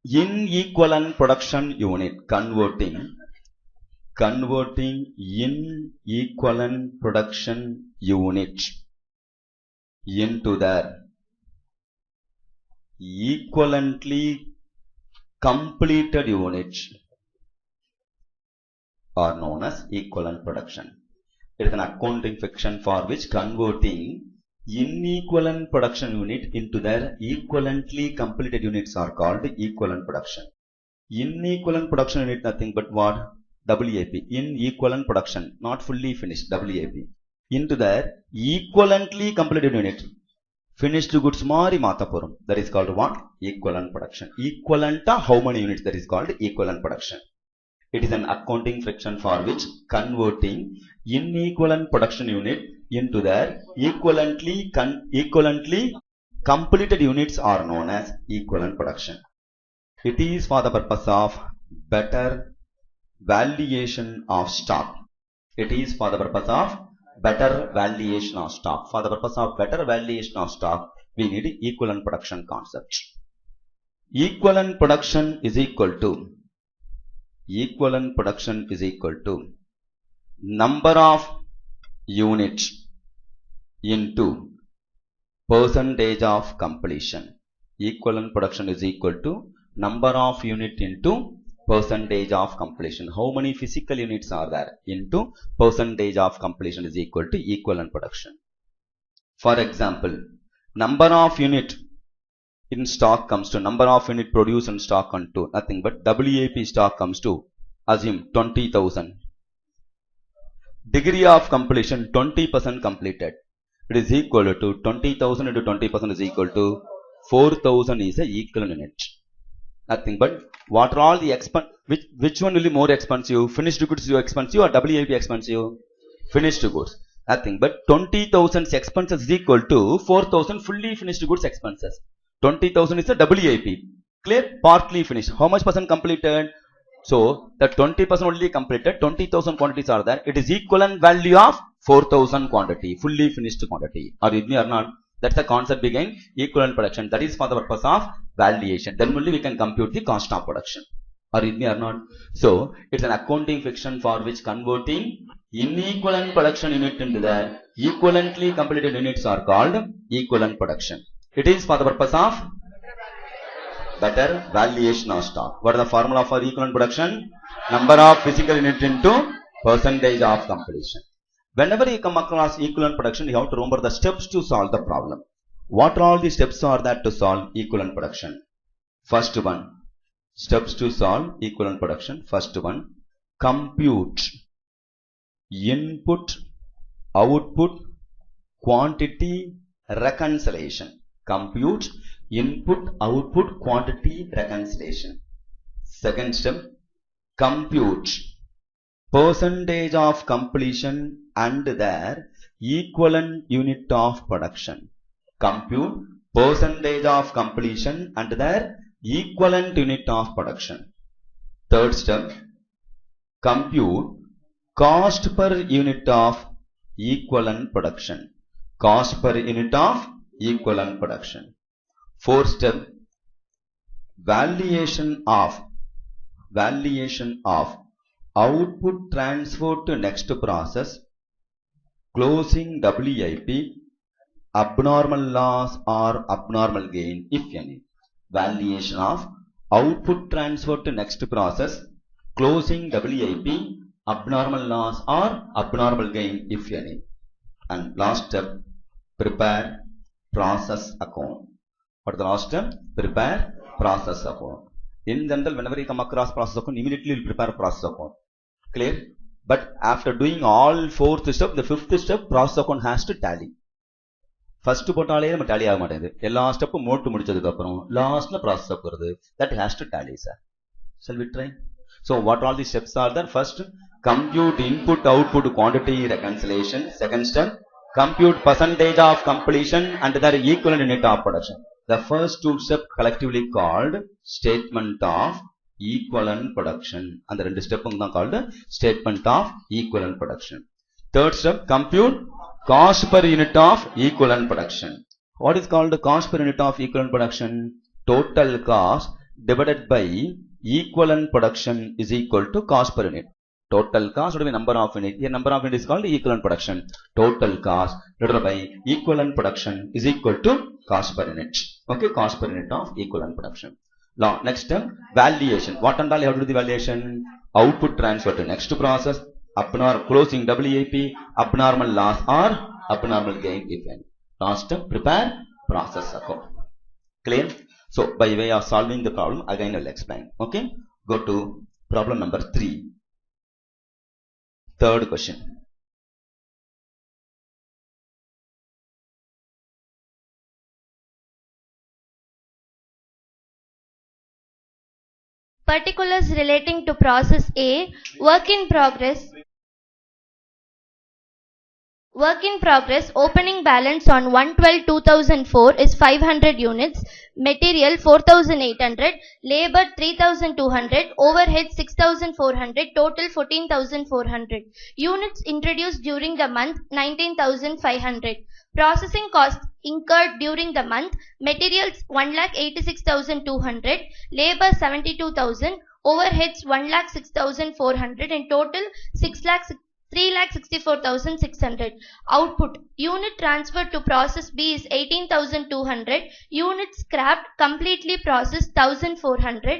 inequivalent production unit, converting inequivalent production unit into their equivalently completed units are known as equivalent production. It is an accounting fiction for which converting inequivalent production unit into their equivalently completed units are called equivalent production. Inequivalent production unit nothing but what? WAP. Inequivalent production, not fully finished, WAP. Into their equivalently completed unit. Finished goods mari matapuram. That is called what? Equivalent production. Equivalent to how many units? That is called equivalent production. It is an accounting fiction for which converting inequivalent production unit into their equivalently completed units are known as equivalent production. It is for the purpose of better valuation of stock. It is for the purpose of better valuation of stock. For the purpose of better valuation of stock, we need equivalent production concept. Equivalent production is equal to number of units into percentage of completion. Equivalent production is equal to number of unit into percentage of completion. How many physical units are there into percentage of completion is equal to equivalent production. For example, number of unit in stock comes to number of unit produced in stock comes to nothing but WAP stock comes to, assume 20,000. Degree of completion 20% completed. It is equal to 20,000 into 20% is equal to 4,000 is a equivalent unit. Nothing but what are all the expense? Which one will be more expensive? Finished goods expensive or WAP expensive? Finished goods. Nothing but 20,000 expenses is equal to 4,000 fully finished goods expenses. 20,000 is a WAP. Clear? Partly finished. How much percent completed? So the 20% only completed. 20,000 quantities are there. It is equivalent value of 4,000 quantity, fully finished quantity. Are you with me or not? That's the concept behind equivalent production. That is for the purpose of valuation. Then only we can compute the cost of production. Are you with me or not? So it's an accounting fiction for which converting inequivalent production unit into the equivalently completed units are called equivalent production. It is for the purpose of better valuation of stock. What is the formula for equivalent production? Number of physical units into percentage of completion. Whenever you come across equivalent production, you have to remember the steps to solve the problem. What are all the steps are that to solve equivalent production? First one, steps to solve equivalent production. First one, compute input, output, quantity, reconciliation. Compute input, output, quantity, reconciliation. Second step, compute percentage of completion and their equivalent unit of production. Compute percentage of completion and their equivalent unit of production. Third step, compute cost per unit of equivalent production. Cost per unit of equivalent production. Fourth step, valuation of output transferred to next process, closing WIP, abnormal loss or abnormal gain if any. Valuation of output transferred to next process, closing WIP, abnormal loss or abnormal gain if any. And last step, prepare process account. What is the last step? Prepare process account. In general, whenever you come across process account, immediately you will prepare process account. Clear? But after doing all fourth step, the fifth step, process account has to tally. First போட்டாலே நம்ம tally ஆக மாட்டேங்குது. எல்லா step மோட்டு முடிச்சதுக்கு அப்புறம் லாஸ்ட்ல process up வருது. That has to tally, sir. Shall we try? So what all these steps are there? First, compute input output quantity reconciliation. Second step, compute percentage of completion and their equivalent unit of production. The first two steps collectively called statement of equivalent production. And the ரெண்டு step called statement of equivalent production. Third step, compute cost per unit of equivalent production. What is called the cost per unit of equivalent production? Total cost divided by equivalent production is equal to cost per unit. Total cost would be number of unit. Here number of unit is called equivalent production. Total cost divided by equivalent production is equal to cost per unit. Okay, cost per unit of equivalent production. Now, next step, valuation. What and all you have to do the valuation? Output transfer to next process, abnormal closing WIP, abnormal loss or abnormal gain if any. Last step, prepare process account. Clear? So, by way of solving the problem, again I will explain. Okay? Go to problem number 3. Third question. Particulars relating to process A, work in progress, opening balance on 1/12/2004 is 500 units, material 4,800, labor 3,200, overhead 6,400, total 14,400. Units introduced during the month 19,500. Processing costs incurred during the month, materials 1,86,200, labor 72,000, overheads 1,06,400 and total 3,64,600. Output, unit transferred to process B is 18,200, units scrapped, completely processed 1,400.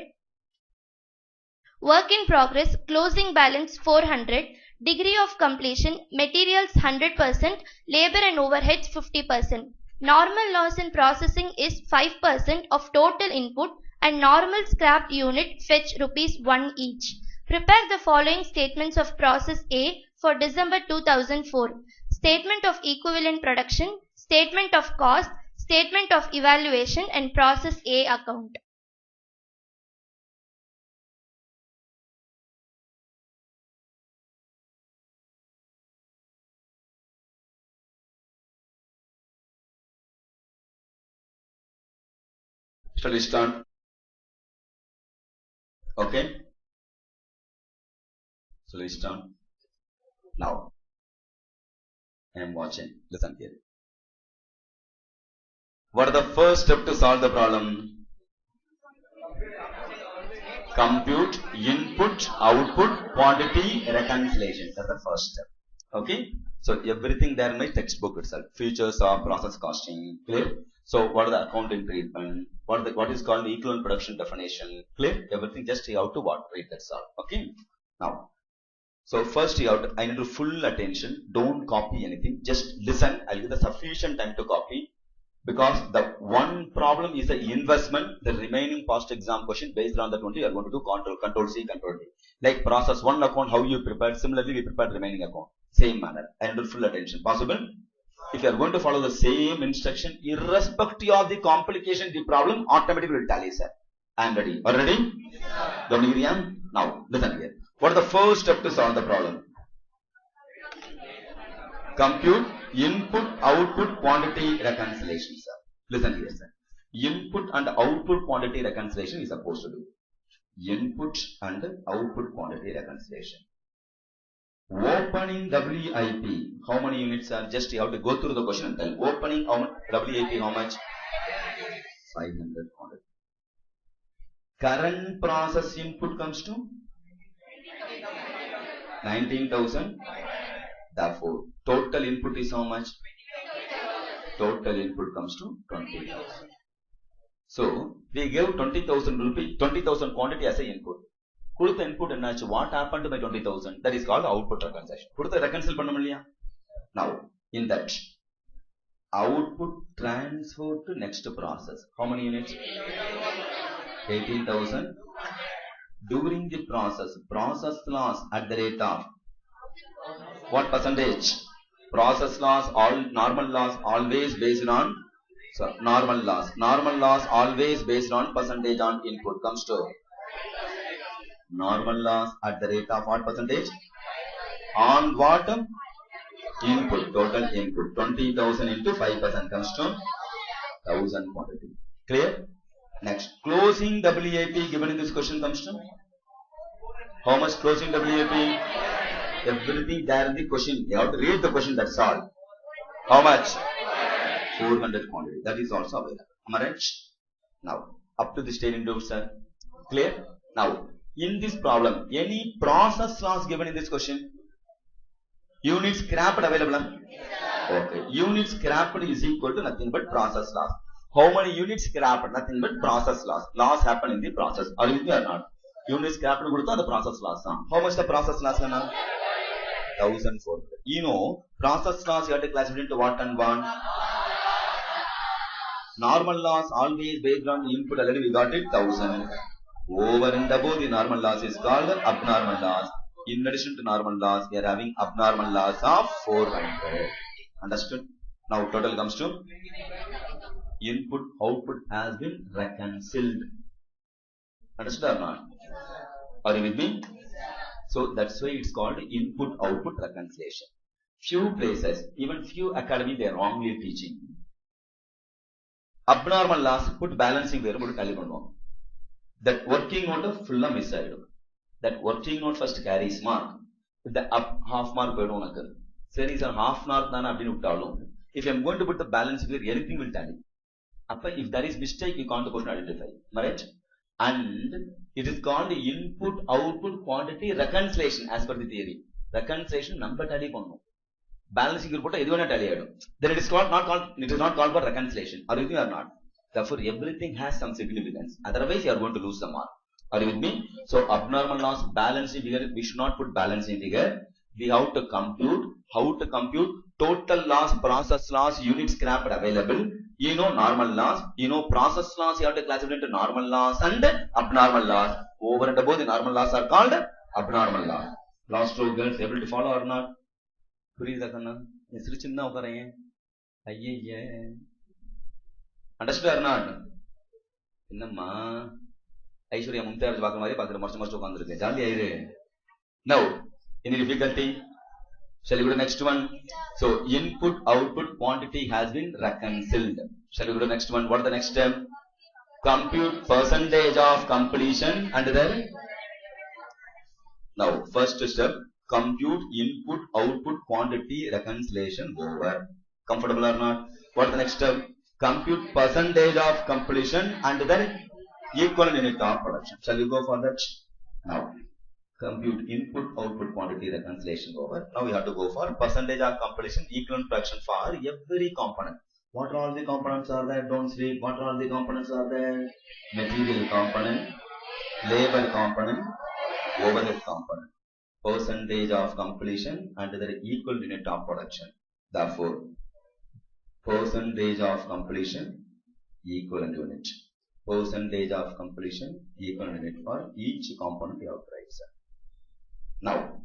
Work in progress, closing balance 400, degree of completion, materials 100%, labor and overheads 50%. Normal loss in processing is 5% of total input and normal scrapped unit fetch ₹1 each. Prepare the following statements of process A for December 2004. Statement of equivalent production, statement of cost, statement of evaluation and process A account. Shall we start? Okay. Shall we start? Now. I am watching. Listen here. What are the first step to solve the problem? Compute input, output, quantity, reconciliation. That's the first step. Okay. So everything there in my textbook itself. Features of process costing. Clear? So what are the accounting treatment? What is called equivalent production definition? Clear? Everything just you have to read, that's all. Okay. Now. So first I need to full attention. Don't copy anything. Just listen. I'll give the sufficient time to copy. Because the one problem is the investment. The remaining past exam question based on that only you are going to do control C, control D. Like process 1 account, how you prepared. Similarly, we prepared remaining account. Same manner. I need full attention. Possible? If you are going to follow the same instruction, irrespective of the complication, the problem automatically will tally, sir. I am ready. Are you ready? Don't you hear? Now, listen here. What is the first step to solve the problem? Compute input, output, quantity, reconciliation, sir. Listen here, sir. Input and output quantity reconciliation is supposed to do. Input and output quantity reconciliation. Opening WIP, how many units are? Just you have to go through the question and tell. Opening WIP, how much? 500 quantity. Current process input comes to 19,000. Therefore, total input is how much? Total input comes to 20,000. So, we gave 20,000 rupee, 20,000 quantity as a input. Kudutha input ennachu? What happened to my 20,000? That is called output reconciliation. Kudutha reconcile pannum. Now, in that, output transferred to next process. How many units? 18,000. During the process loss at the rate of what percentage? Process loss, all normal loss always based on normal loss. Normal loss always based on percentage on input comes to normal loss at the rate of what percentage? On what? Input, total input. 20,000 into 5% comes to 1,000 quantity. Clear? Next, closing WIP given in this question comes to how much closing WIP? Everything there in the question. You have to read the question, that's all. How much? 400 quantity. That is also available. Am I right? Now, up to this training doors, sir. Clear? Now, in this problem, any process loss given in this question? Units scrapped available? Okay. Units scrapped is equal to nothing but process loss. How many units scrapped? Nothing but process loss. Loss happened in the process. Are you with me or not? Units scrapped the process loss. How much the process loss? 1,400. You know, process loss you have to classify into what and what? Normal loss always based on the input. Already we got it 1,000. Over and above the normal loss is called abnormal loss. In addition to normal loss, we are having abnormal loss of 400. Understood? Now total comes to input output has been reconciled. Understood or not? Are you with me? So that's why it's called input output reconciliation. Few places, even few academy, they are wrongly teaching. Abnormal loss put balancing variable tally. That working note full miss. That working note first carries mark. If the up half mark series are half mark, if I am going to put the balance here, anything will tally. If there is mistake, you can't identify. Right? And it is called input output quantity reconciliation as per the theory. Reconciliation number tally pannu. Balancing you put tally. Then it is called not called for reconciliation. Are you with me or not? Therefore, everything has some significance. Otherwise, you are going to lose the mark. Are you with me? So, abnormal loss, balancing figure, we should not put balancing figure. We have to compute, how to compute total loss, process loss, unit scrapped available. You know normal loss, you know process loss, you have to classify into normal loss and abnormal loss. Over and above the normal loss are called abnormal loss. Last two girls able to follow or not? Understood or not? Aishwarya Mumtaz Bakamari Pakra March Jolly. Now, any difficulty? Shall we go to the next one? So, input output quantity has been reconciled. Shall we go to the next one? What is the next step? Compute percentage of completion and then. Now, first step, compute input output quantity reconciliation over. Comfortable or not? What is the next step? Compute percentage of completion and then equivalent unit of production. Shall we go for that? Now, compute input output quantity reconciliation over. Now we have to go for percentage of completion equivalent production for every component. What are all the components are there? Don't sleep. What are all the components are there? Material component, labor component, overhead component. Percentage of completion and the equal unit of production. Therefore, percentage of completion equivalent unit. Percentage of completion equivalent unit for each component you have to write, sir. Now,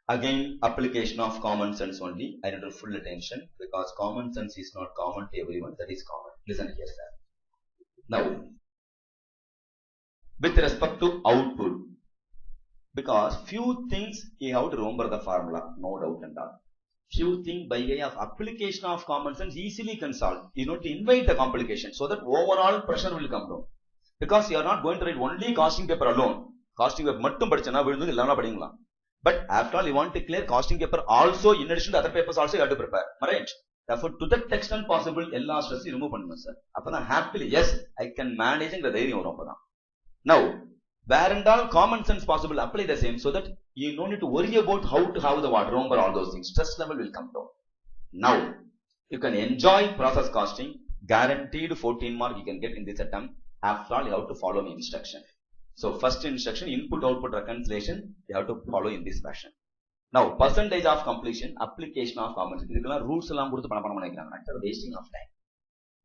again application of common sense only. I need your full attention because common sense is not common to everyone. That is common. Listen here, sir. Now, with respect to output, because few things you have to remember the formula, no doubt and all. Few things by way of application of common sense easily can solve. You know to invite the complication so that overall pressure will come down. Because you are not going to write only costing paper alone. Costing paper mattum padichana vilundu illana padingalam. But after all, you want to clear costing paper also, in addition to other papers also you have to prepare. Right? Therefore, to the extent possible, all stress remove pannuva sir. Appo happily, yes, I can manage the daily varum. Now, where and all common sense possible, apply the same so that you don't need to worry about how to have the water room or all those things. Stress level will come down. Now, you can enjoy process costing, guaranteed 14 mark you can get in this attempt. After all, you have to follow my instruction. So, first instruction, input, output, reconciliation, you have to follow in this fashion. Now, percentage of completion, application of common sense. These rules are wasting of time.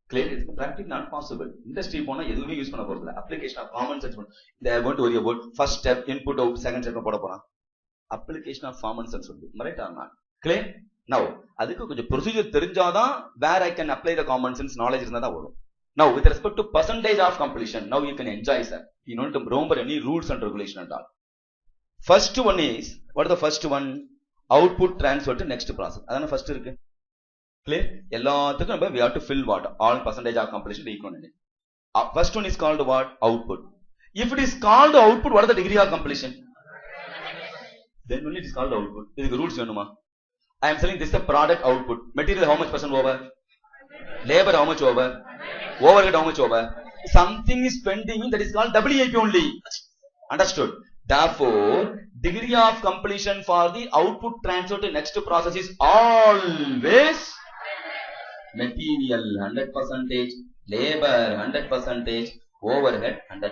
Clear? It's practically not possible. Industry pona edume use panna poradilla. Application of common sense. They are going to worry about first step, input, out, second step poda pora. Application of common sense. Right or not? Clear? Now, adukku konja procedure therinjada where I can apply the common sense knowledge irundha varum. Now, with respect to percentage of completion, now you can enjoy, sir. You don't have to remember any rules and regulation at all. First one is, what is the first one? Output transfer to next process. That's the first irukku. Clear? We have to fill what? All percentage of completion to equal. First one is called what? Output. If it is called output, what is the degree of completion? Then only it is called output. This is the rules. I am selling this is the product output. Material how much percent over? Labor how much over? Overhead how much over? Something is pending, that is called WIP only. Understood? Therefore, degree of completion for the output transfer to next process is always material 100%, labor 100%, overhead 100%.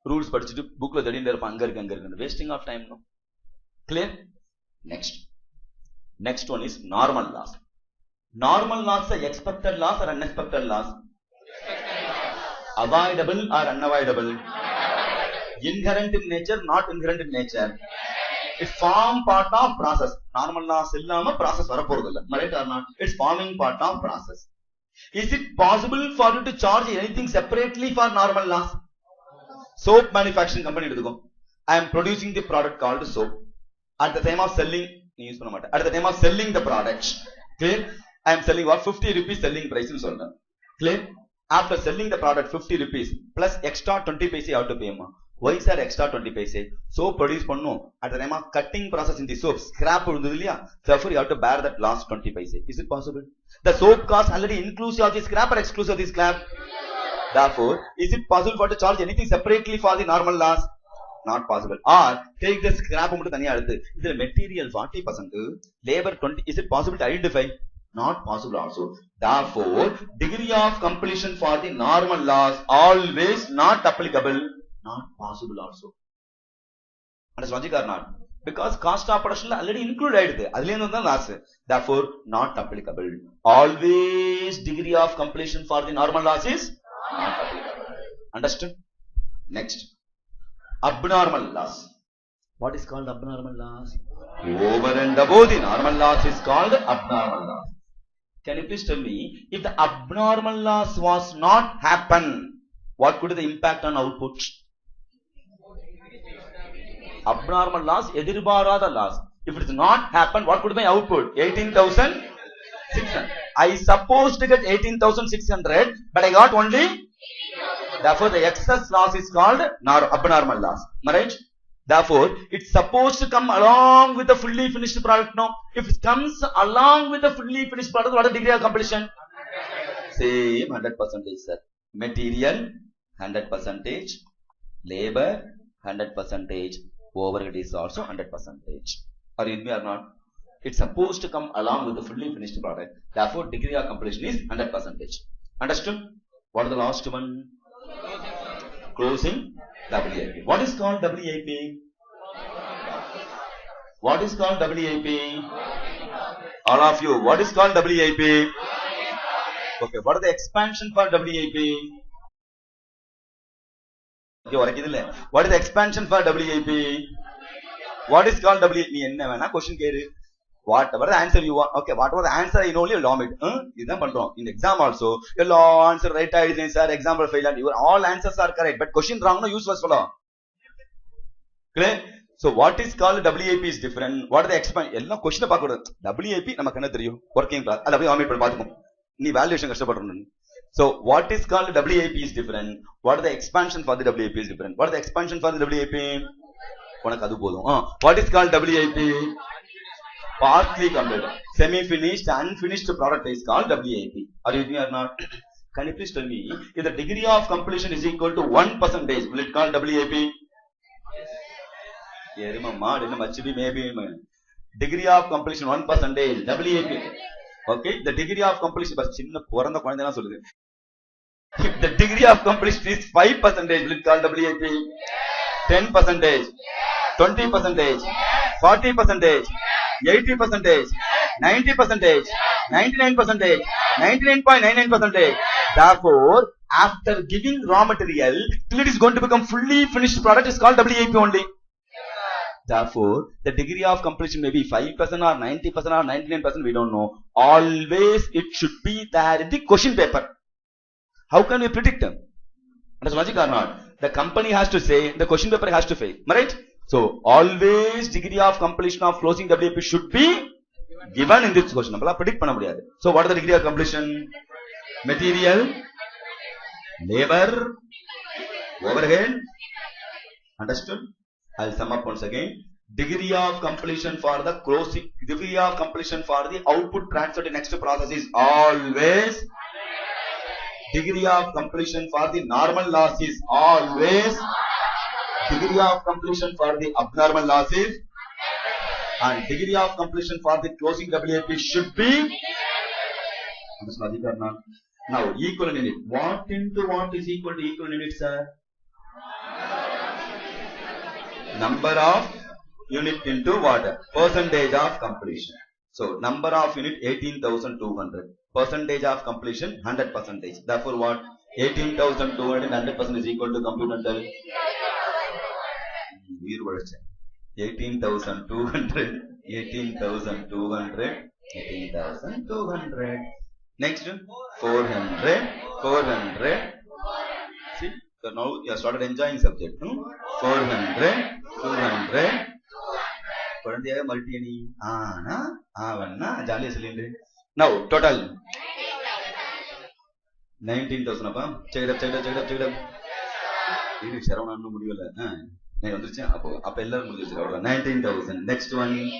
Rules padichittu book lo thadinda irpa anga irukku wasting of time no. Clear? Next one is normal loss. Normal loss are expected loss or unexpected loss? Avoidable or unavoidable? Inherent in nature, not inherent in nature. It form part of process. Normal loss illama process varaporadilla. Right or not? It's forming part of process. Is it possible for you to charge anything separately for normal loss? Soap manufacturing company eduthuko. I am producing the product called soap. At the time of selling, at the time of selling the products, clear? I am selling what? 50 rupees selling price in solna. Clear? After selling the product 50 rupees plus extra 20 paise you have to pay. Why is there extra 20 paise? Soap produce pannu. At the time of cutting process in the soap, scrap undudilla. Therefore you have to bear that last 20 paise. Is it possible? The soap cost already inclusive of the scrap or exclusive of the scrap? Therefore, is it possible for to charge anything separately for the normal loss? Not possible. Or take the scrap muttu thaniya eduthu. This material 40%, labor 20. Is it possible to identify? Not possible also. Therefore, degree of completion for the normal loss always not applicable. Not possible also. Understand logic or not? Because cost of production already included. Loss. Therefore, not applicable. Always degree of completion for the normal loss is not applicable. Understood? Next. Abnormal loss. What is called abnormal loss? Over and above the normal loss is called abnormal loss. Can you please tell me, if the abnormal loss was not happen, what could be the impact on output? Abnormal loss, edirbarada loss. If it is not happen, what could be my output? 18,600. I supposed to get 18,600, but I got only. Therefore, the excess loss is called abnormal loss. Am I right? Therefore, it's supposed to come along with the fully finished product. No, if it comes along with the fully finished product, what is the degree of completion? Same 100%, sir. Material 100%, labor 100%, overhead is also 100%. Are you with me or not? It's supposed to come along with the fully finished product. Therefore, degree of completion is 100%. Understood? What is the last one? Closing WIP. What is called WIP? What is called WIP? All of you, what is called WIP? Okay, what is the expansion for WIP? Okay, what is the expansion for WIP? What is called WIP? Question whatever the answer you want. Okay, whatever the answer I know, you will it. In exam also, you answer right, sir, example fail, and all answers are correct, but question wrong, no useless follow. Clear? So what is called WIP is different. What are the expansion? Question WIP, working class. So what is called WIP is different. What are the expansion for the WIP is different. What is the expansion for the WIP? உனக்கு அது போதும். What is called WIP? Partly completed. Semi-finished, unfinished product is called WIP. Are you with me or not? Can you please tell me if the degree of completion is equal to 1%, will it call WIP? Maybe. Degree of completion 1%, WIP. Okay, the degree of completion, if the degree of completion is 5%, will it call WIP? 10%, 20%, 40%, 80%, 90%, 99%, 99.99%. Therefore, after giving raw material, till it is going to become fully finished product is called WIP only. Therefore, the degree of completion may be 5% or 90% or 99%, we don't know. Always it should be there in the question paper. How can we predict them? That's logic or not? The company has to say, the question paper has to fail. Right? So, always degree of completion of closing WIP should be given in this question. Predict panna mudiyadhu. So, what is the degree of completion? Material, labor, overhead. Understood? I'll sum up once again. Degree of completion for the closing, degree of completion for the output transfer to next process is always. Degree of completion for the normal loss is always. Degree of completion for the abnormal loss is. And degree of completion for the closing WIP should be. Now, equivalent unit. What into what is equal to equivalent unit, sir? Number of unit into what? Percentage of completion. So, number of unit 18,200. Percentage of completion 100%. Therefore, what? 18,200 and 100% is equal to compute and tell. 18,200, 18,200, 18,200. Next, 400, 400. See, so now you have started enjoying subject. 400, 200. Now, total 19,000. Check it up. This is around 19,000. Next one.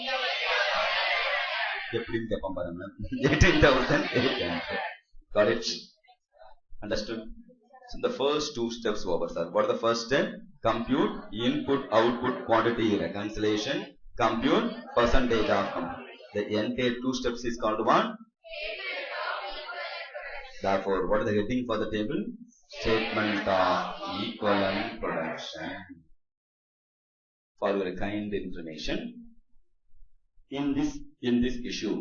18,800. Got it? Understood? So the first two steps over, sir. What are the first step? Compute input output quantity reconciliation. Compute percentage of compute. The entire two steps is called one. Therefore, what is the heading for the table? Statement of equivalent production. For your kind information, in this issue,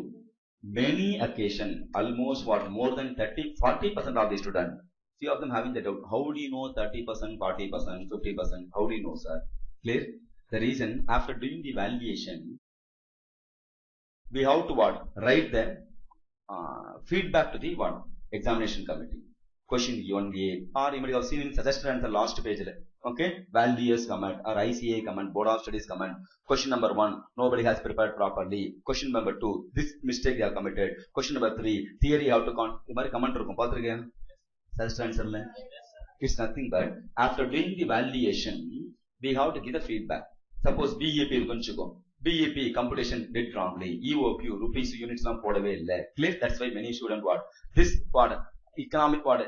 many occasion, almost more than 40% of the students, few of them having the doubt. How do you know 30%, 40%, 50%? How do you know, sir? Clear? The reason, after doing the valuation, we have to what? Write the feedback to the what? Examination committee. Question 1A, or you might have seen in suggested answer last page. Okay, values comment or ICA comment, board of studies comment. Question number 1, nobody has prepared properly. Question number 2, this mistake they have committed. Question number 3, theory you have to comment. Suggested answer. It's nothing but after doing the valuation, we have to give the feedback. Suppose BEP BEP computation did wrongly. EOQ rupees units not podave illa. Clear? That's why many students what this part economic what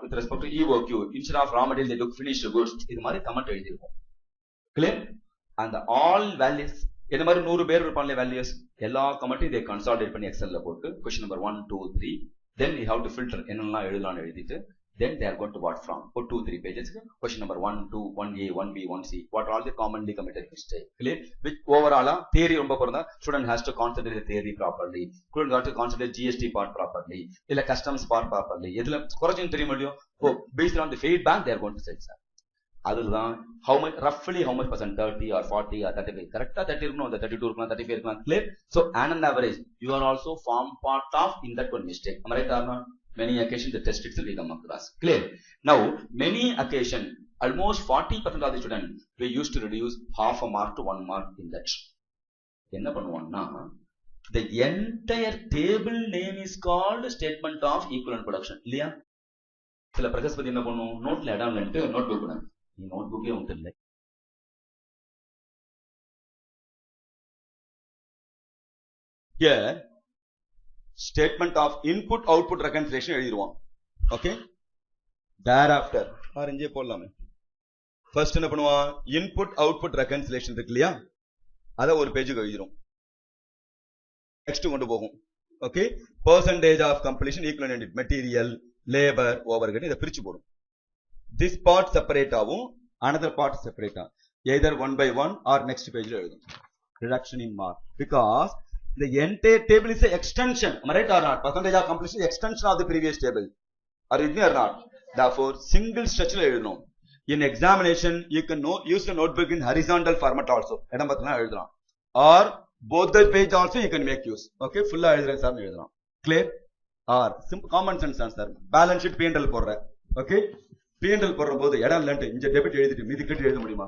with respect to EOQ instead of raw material they took finished goods. Idu mari comment எழுதிருப்போம். Clear? And all values என்ன மாதிரி 100 பேர் இருப்பாங்களே values எல்லா கமெண்ட்டையும் they consolidate பண்ணி Excel ல போட்டு question number 1 2 3 then you have to filter என்னெல்லாம் எழுதலாம்னு எழுதிட்டு then they are going to what from for 2-3 pages. Question number 1, 2, 1A, 1B, 1C. What are all the commonly committed mistakes? Clear? Which overall theory student has to consider the theory properly. Student has to consider GST part properly. Illa customs part properly. Edhula korajum theriyumaliyo. Oh, based on the feedback they are going to say, sir. Adulதான் how much roughly how much percent 30 or 40 or 35 correct 30 iruknom 32 iruknom 35 iruknom. Clear? So on an average you are also form part of in that one mistake. Am I right or not? Many occasions the test itself will come across. Clear? Now many occasion almost 40% of the students we used to reduce half a mark to 1 mark in that. Enna பண்ணுவோம்னா the entire table name is called statement of equivalent production. இல்லையா? சில பிரகஸ்பதி என்ன பண்ணும் நோட்ல இடம் இல்லைன்ட்டு notebook நோட்புக்கே ஒன்றும் இல்லை Here, statement of input-output reconciliation எழுதிடுவோம். Okay? Thereafter, ஆரஞ்சே போடலாமே. First என்ன பண்ணுவான்? Input-output reconciliation இருக்கு இல்லையா? அதை ஒரு பேஜுக்கு எழுதிடும். Next கொண்டு போகும். Okay? Percentage of completion equivalent unit, material, labor, overhead, இதை பிரிச்சு போடும். This part separate ஆகும், another part separate ஆகும். Either one by one or next page எழுதும். Reduction in mark. Because the entire table is an extension. Am I right or not? Percentage of completion is extension of the previous table. Are you with me or not? Therefore, single stretch எழுதணும். In examination, you can use the notebook in horizontal format also. இடம் பார்த்தா எழுதலாம். Or both the page also you can make use. Okay, full எழுதுறேன் sir எழுதலாம். Clear? Or simple common sense தான் sir. Balance sheet P&L போடுறேன். Okay? P&L போடும்போது இடம் இல்லைன்ட்டு இந்த டெபிட் எழுதிட்டு மீதி கிரெடிட் எழுத முடியுமா?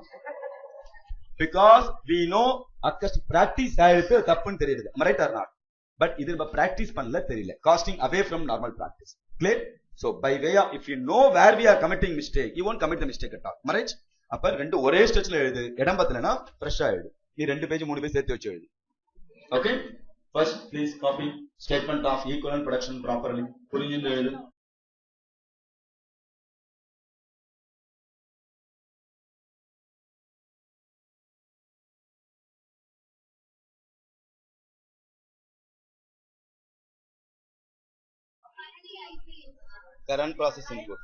Because we know practice ஆயிடுத்து தப்புன்னு தெரியுது. Am I right or not? But இது நம்ம practice பண்ணல தெரியல. Costing away from normal practice. Clear? So by way of, if you know where we are committing mistake, you won't commit the mistake at all. Am I right? அப்ப ரெண்டு ஒரே ஸ்ட்ரெச்ல எழுது. இடம் பத்தலனா ஃப்ரெஷ்ஷா எழுது. நீ ரெண்டு பேஜ் மூணு பேஜ் சேர்த்து வச்சு எழுது. Okay? First, please copy statement of equivalent production properly. புரிஞ்சுட்டு எழுது. Current process input.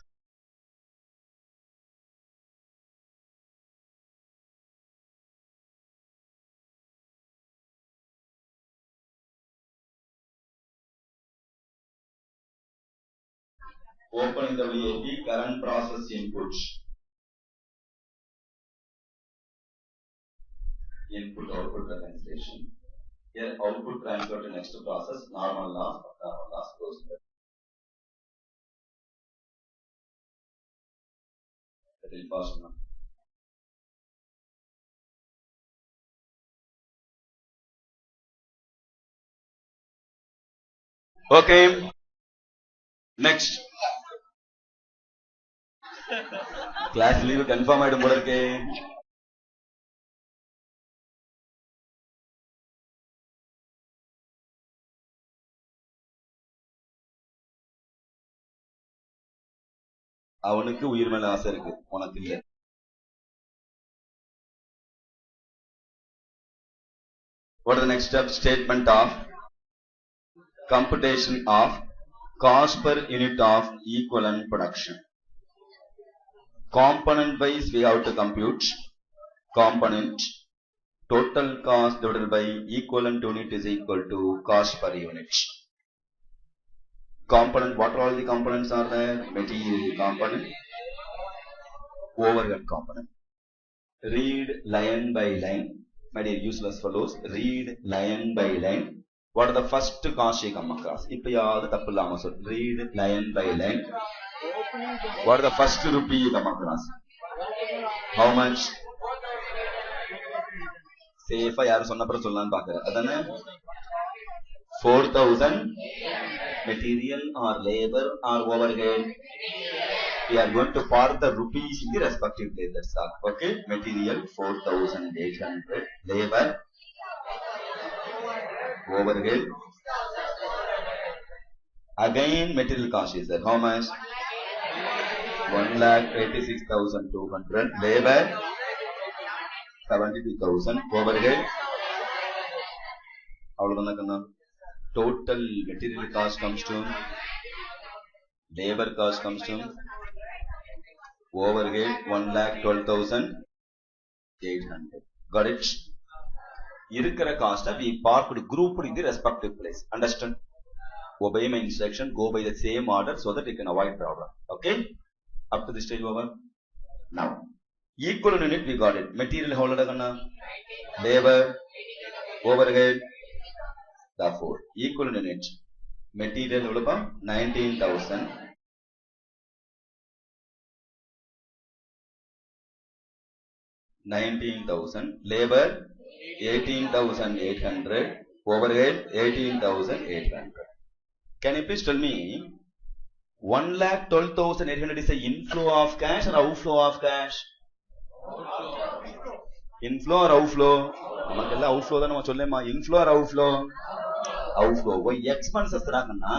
Open the VAP current process input. Input output reconciliation. Here output transfer to next process. Normal loss goes there. Very fast now. Okay. Next. Class leave confirm ஆயிடும் போல இருக்கே. அவனுக்கு உயிர் மேல ஆசை இருக்கு, உனக்கு இல்ல. What is the next step? Statement of computation of cost per unit of equivalent production. Component wise we have to compute component total cost divided by equivalent unit is equal to cost per unit. Component, what all the components are there? Material component, overhead component. Read line by line. My dear useless fellows, read line by line. What are the first cost you come across? Read line by line. What are the first rupee you come across? How much? Safe yaar sonna par sollan paakra. Adana 4,000 material or labor or overhead. We are going to park the rupees in the respective place. That's all. Okay. Material 4,800. Labor, overhead. Again, material cost is there. How much? 1,86,200. Labor 72,000. Overhead. Total material cost comes to, labor cost comes to, overhead 1,12,800. Got it? Irukara cost we parked grouped in the respective place. Understand? Obey my instruction. Go by the same order so that you can avoid problem. Okay? Up to this stage over. Now, equivalent unit we got it. Material how ladagana? Labor, overhead. Therefore, equivalent unit. Material 19,000. 19,000. Labor 18,800. Overhead 18,800. Can you please tell me 1,12,800 is a inflow of cash or outflow of cash? Inflow or outflow? Outflow. Inflow or outflow? outflow. Why expenses rakanna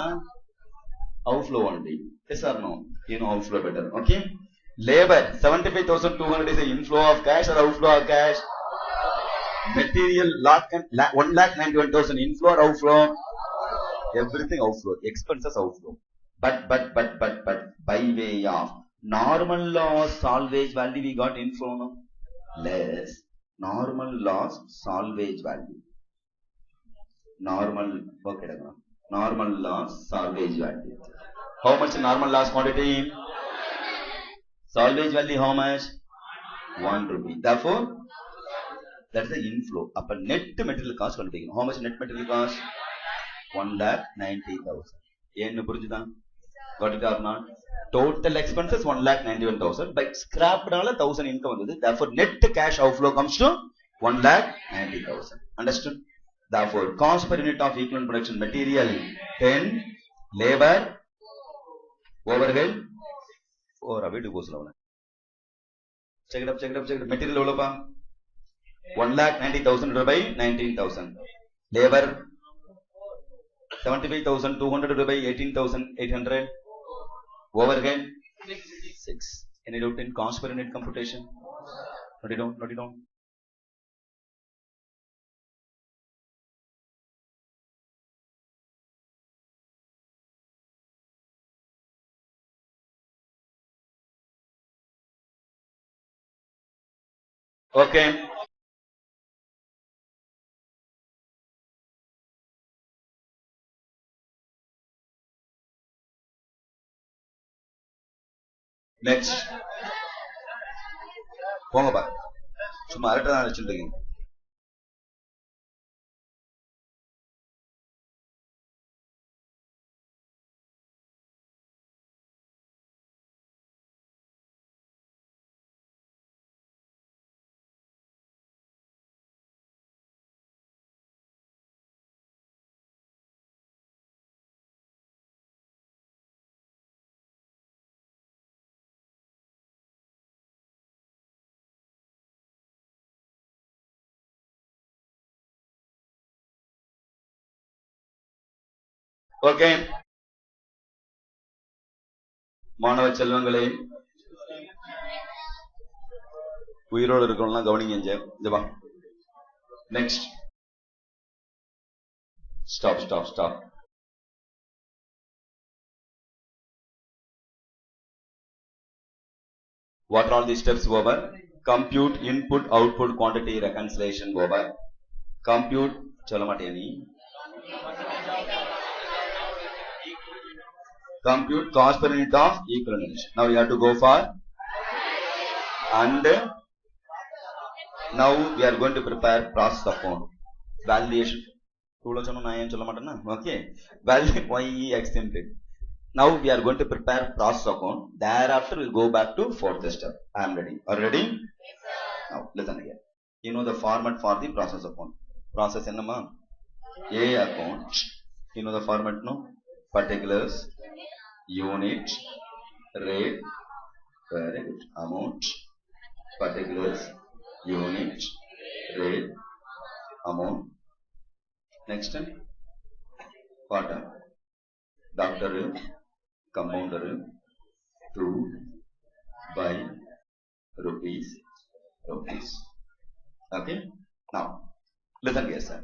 outflow only. Yes or no? You know outflow better. Okay. Labor 75,200 is an inflow of cash or outflow of cash. Material 1,91,000 inflow or outflow. Everything outflow. Expenses outflow. But by way of normal loss salvage value we got inflow no? Less normal loss salvage value. Normal loss salvage value. How much normal loss quantity? Salvage value how much? 1 rupee. Therefore, that is the inflow. Upper net material cost quantity. How much net material cost? 1,90,000. Yen purujudha? Got it or not? Total expenses 1,91,000. By scrap 1,000 income. Therefore, net cash outflow comes to 1,90,000. Understood? Therefore, cost per unit of equivalent production material 10, labor, overhead 4. Check it up. Material evolapa 1,90,000 divided by 19,000. Labor 75,200 by 18,800. Overhead 6. Any doubt in cost per unit computation? Note it down. Okay. Next. போங்க பா சும்மா அரட்டை தான் வச்சுட்டு இருக்கீங்க. Okay. மாணவ செல்வங்களே உயிரோடு இருக்கணும்னா கவனிங்க இங்க வா. Next. Stop. What are all these steps over? Compute input output quantity reconciliation over. Compute சொல்ல மாட்டியா நீ? Compute cost per unit of equivalent. Now you have to go for and now we are going to prepare process account. Valuation. Okay. Value YE exempted. Now we are going to prepare process account. Thereafter we'll go back to fourth step. I am ready. Are you ready? Now listen again. You know the format for the process account. Process enna A account. You know the format no? Particulars, unit, rate, very good, amount, particulars, unit, rate, amount. Next time, what? Doctor, compounder, to, by, rupees. Okay? Now, listen here, sir.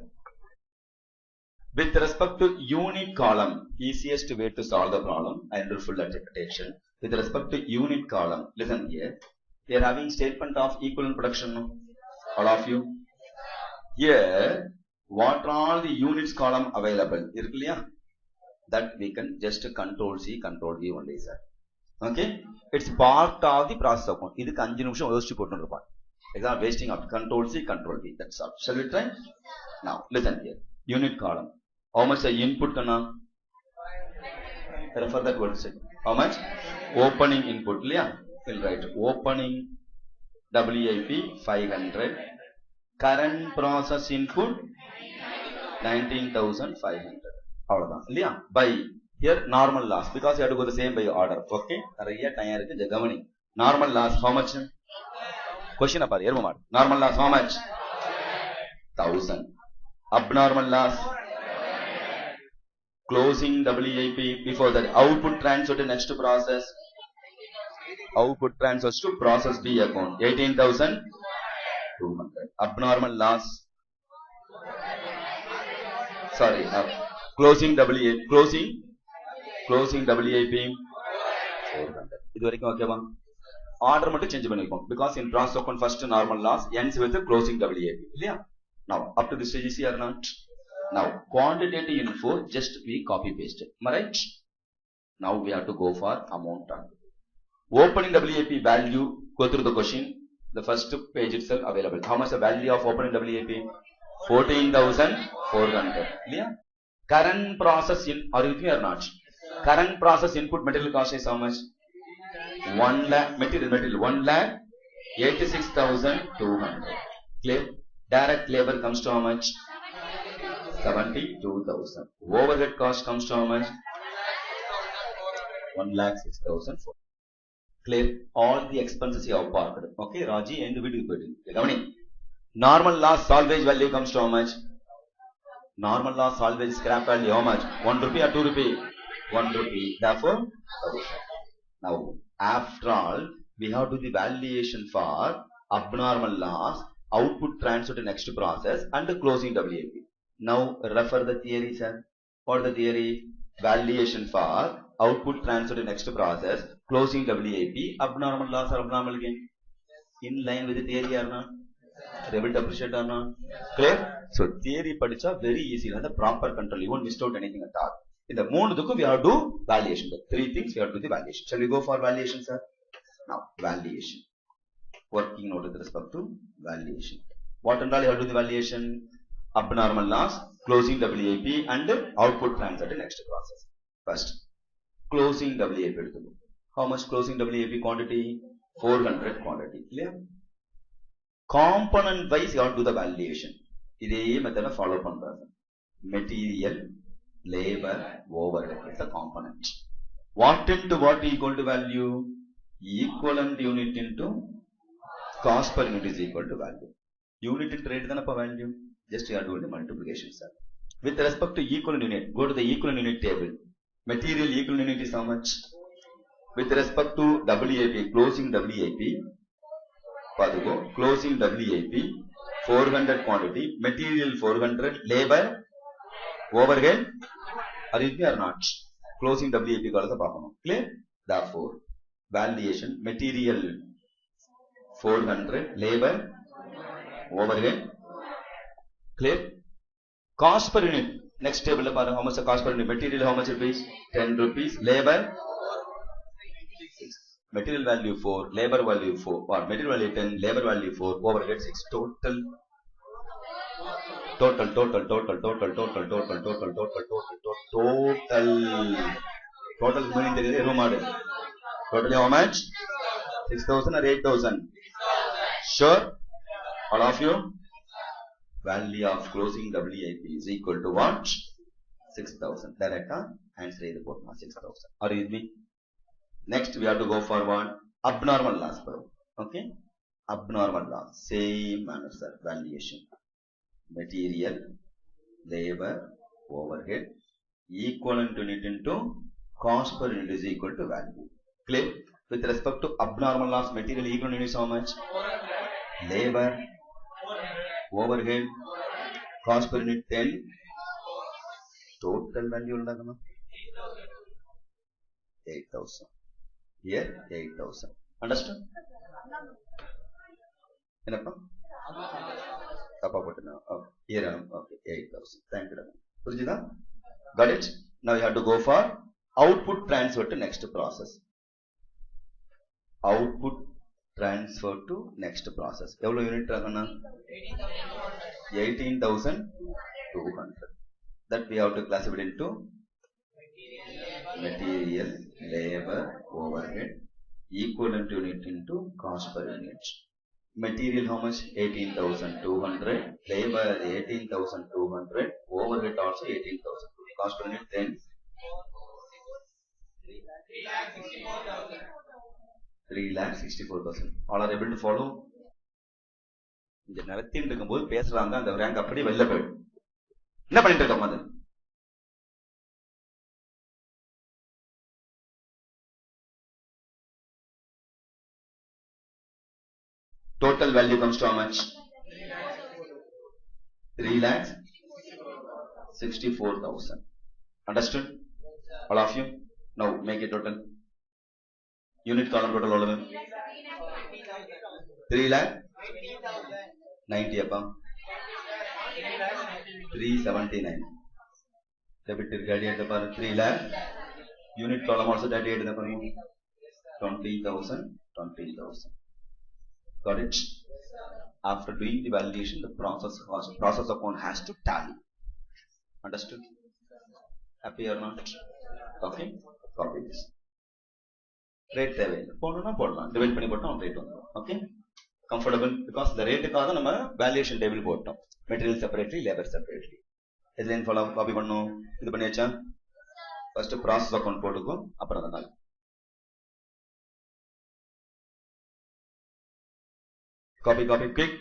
With respect to unit column, easiest way to solve the problem and do full attention. With respect to unit column, listen here. We are having statement of equivalent production, all of you. Here, what are all the units column available? That we can just control C, control V only, sir. Okay? It's part of the process account. This is 5 நிமிஷம் யோசிச்சு போட்டுருப்பான். Exam wasting of control C, control V. That's all. Shall we try? Now, listen here. Unit column. How much the input kana? Refer that word. How much? Opening input. We'll write opening WIP 500. Current process input 19,500. By here normal loss because you have to go the same by order. Okay? Normal loss how much? Question apart. Normal loss how much? 1,000. Abnormal loss closing WIP. Before that, output transfer to next process. Output transfers to process B account. 18,200. Abnormal loss. Sorry, closing WIP. Closing WIP. 400. இது வரைக்கும் ஓகேவா? Order மட்டும் change பண்ணிருக்கோம். Because in process account first normal loss ends with the closing WIP. இல்லையா? Now, up to this stage is or not? Now, quantitative info just we copy paste. Am I right? Now we have to go for amount. Opening WIP value, go through the question. The first page itself available. How much the value of opening WIP? 14,400. Yeah? Current process in, are you with me or not? Current process input material cost is how much? 1 lakh, material 1 lakh 86,200. Clear? Direct labor comes to how much? 72,000. Overhead cost comes to how much? 1,06,400. Clear? All the expenses you have parked. Okay, Raji, end the video. Normal loss salvage value comes to how much? Normal loss salvage scrap value how much? 1 rupee or 2 rupee? 1 rupee. Therefore, 1,000. Now, after all, we have to do the valuation for abnormal loss, output transfer to next process, and the closing WIP. Now, refer the theory, sir. What is the theory? Valuation for output transfer to next process, closing WIP, abnormal loss or abnormal gain. In line with the theory or not? Able to appreciate or not? Clear? So, theory padicha very easy. The proper control. You won't miss out anything at all. In the moon, we have to do valuation. The three things we have to do the valuation. Shall we go for valuation, sir? Now, valuation. Working note with respect to valuation. What and all you have to do the valuation? Abnormal loss, closing WIP, and output transfer to next process. First, closing WIP. How much closing WIP quantity? 400 quantity. Clear? Component wise, you have to do the valuation. This method follow pandra. Material, labor, overhead is a component. What into what equal to value? Equivalent unit into cost per unit is equal to value. Unit into rate than upper value. Just you are doing the multiplication, sir. With respect to equivalent unit, go to the equivalent unit table. Material equivalent unit is how much? With respect to WIP, closing WIP, closing WIP, 400 quantity, material 400, labor, overhead, are you clear or not? Closing WIP got the problem. Clear? Therefore, valuation, material 400, labor, overhead. Clear? Cost per unit. Next table, how much the cost per unit? Material, how much rupees? 10 rupees. Labor? 6. Material value 4, labor value 4, or material value 10, labor value 4, overhead 6. Total meaning there is a model. Totally how much? 6,000 or 8,000? Sure? All of you? Value of closing WIP is equal to what? 6,000. Direct answer is 6,000. Are you with me? Next we have to go for what? Abnormal loss. Okay? Abnormal loss. Same manner, sir. Valuation. Material, labor, overhead, equivalent unit into cost per unit is equal to value. Clear? With respect to abnormal loss, material equivalent unit is how much? Labor, overhead, cost per unit 10. Total value 8,000. Here 8,000. Understand? Enappa? Here okay, 8,000. Thank you. Purjita? Got it? Now you have to go for output transfer to next process. Output transfer to next process. How many unit? 18,200. That we have to classify it into material, labor, overhead, equivalent unit into cost per unit. Material how much? 18,200. Labor 18,200. Overhead also 18,000. Cost per unit 10. 3,64,000. All are able to follow? இந்த நடத்திட்டு இருக்கும்போது பேசுறாங்க அந்த rank அப்படியே வெளில போயிடும். என்ன பண்ணிட்டு இருக்கோம் அது? Total value comes to how much? 3,64,000. Understood? All of you? Now make it total. Unit column total all of them. 3,90 upon 379. Debit daddy at the bar 3 lakh. Unit column also daddy at the bar 20,000. Got it? After doing the validation, the process account has to tally. Understood? Happy or not? Okay? Copy this. Rate தேவை போடணும்னா போடலாம் divide பண்ணி போட்டோம் rate வந்துடும் okay comfortable because இந்த ரேட்டுக்காக நம்ம valuation table போட்டோம் material separately labour separately இதுல ஃபாலோ காப்பி பண்ணும் இது பண்ணியாச்சா ஃபர்ஸ்ட் ப்ராசஸ் அக்கௌண்ட் போட்டுக்கும் அப்புறம் அதனால காப்பி கிளிக்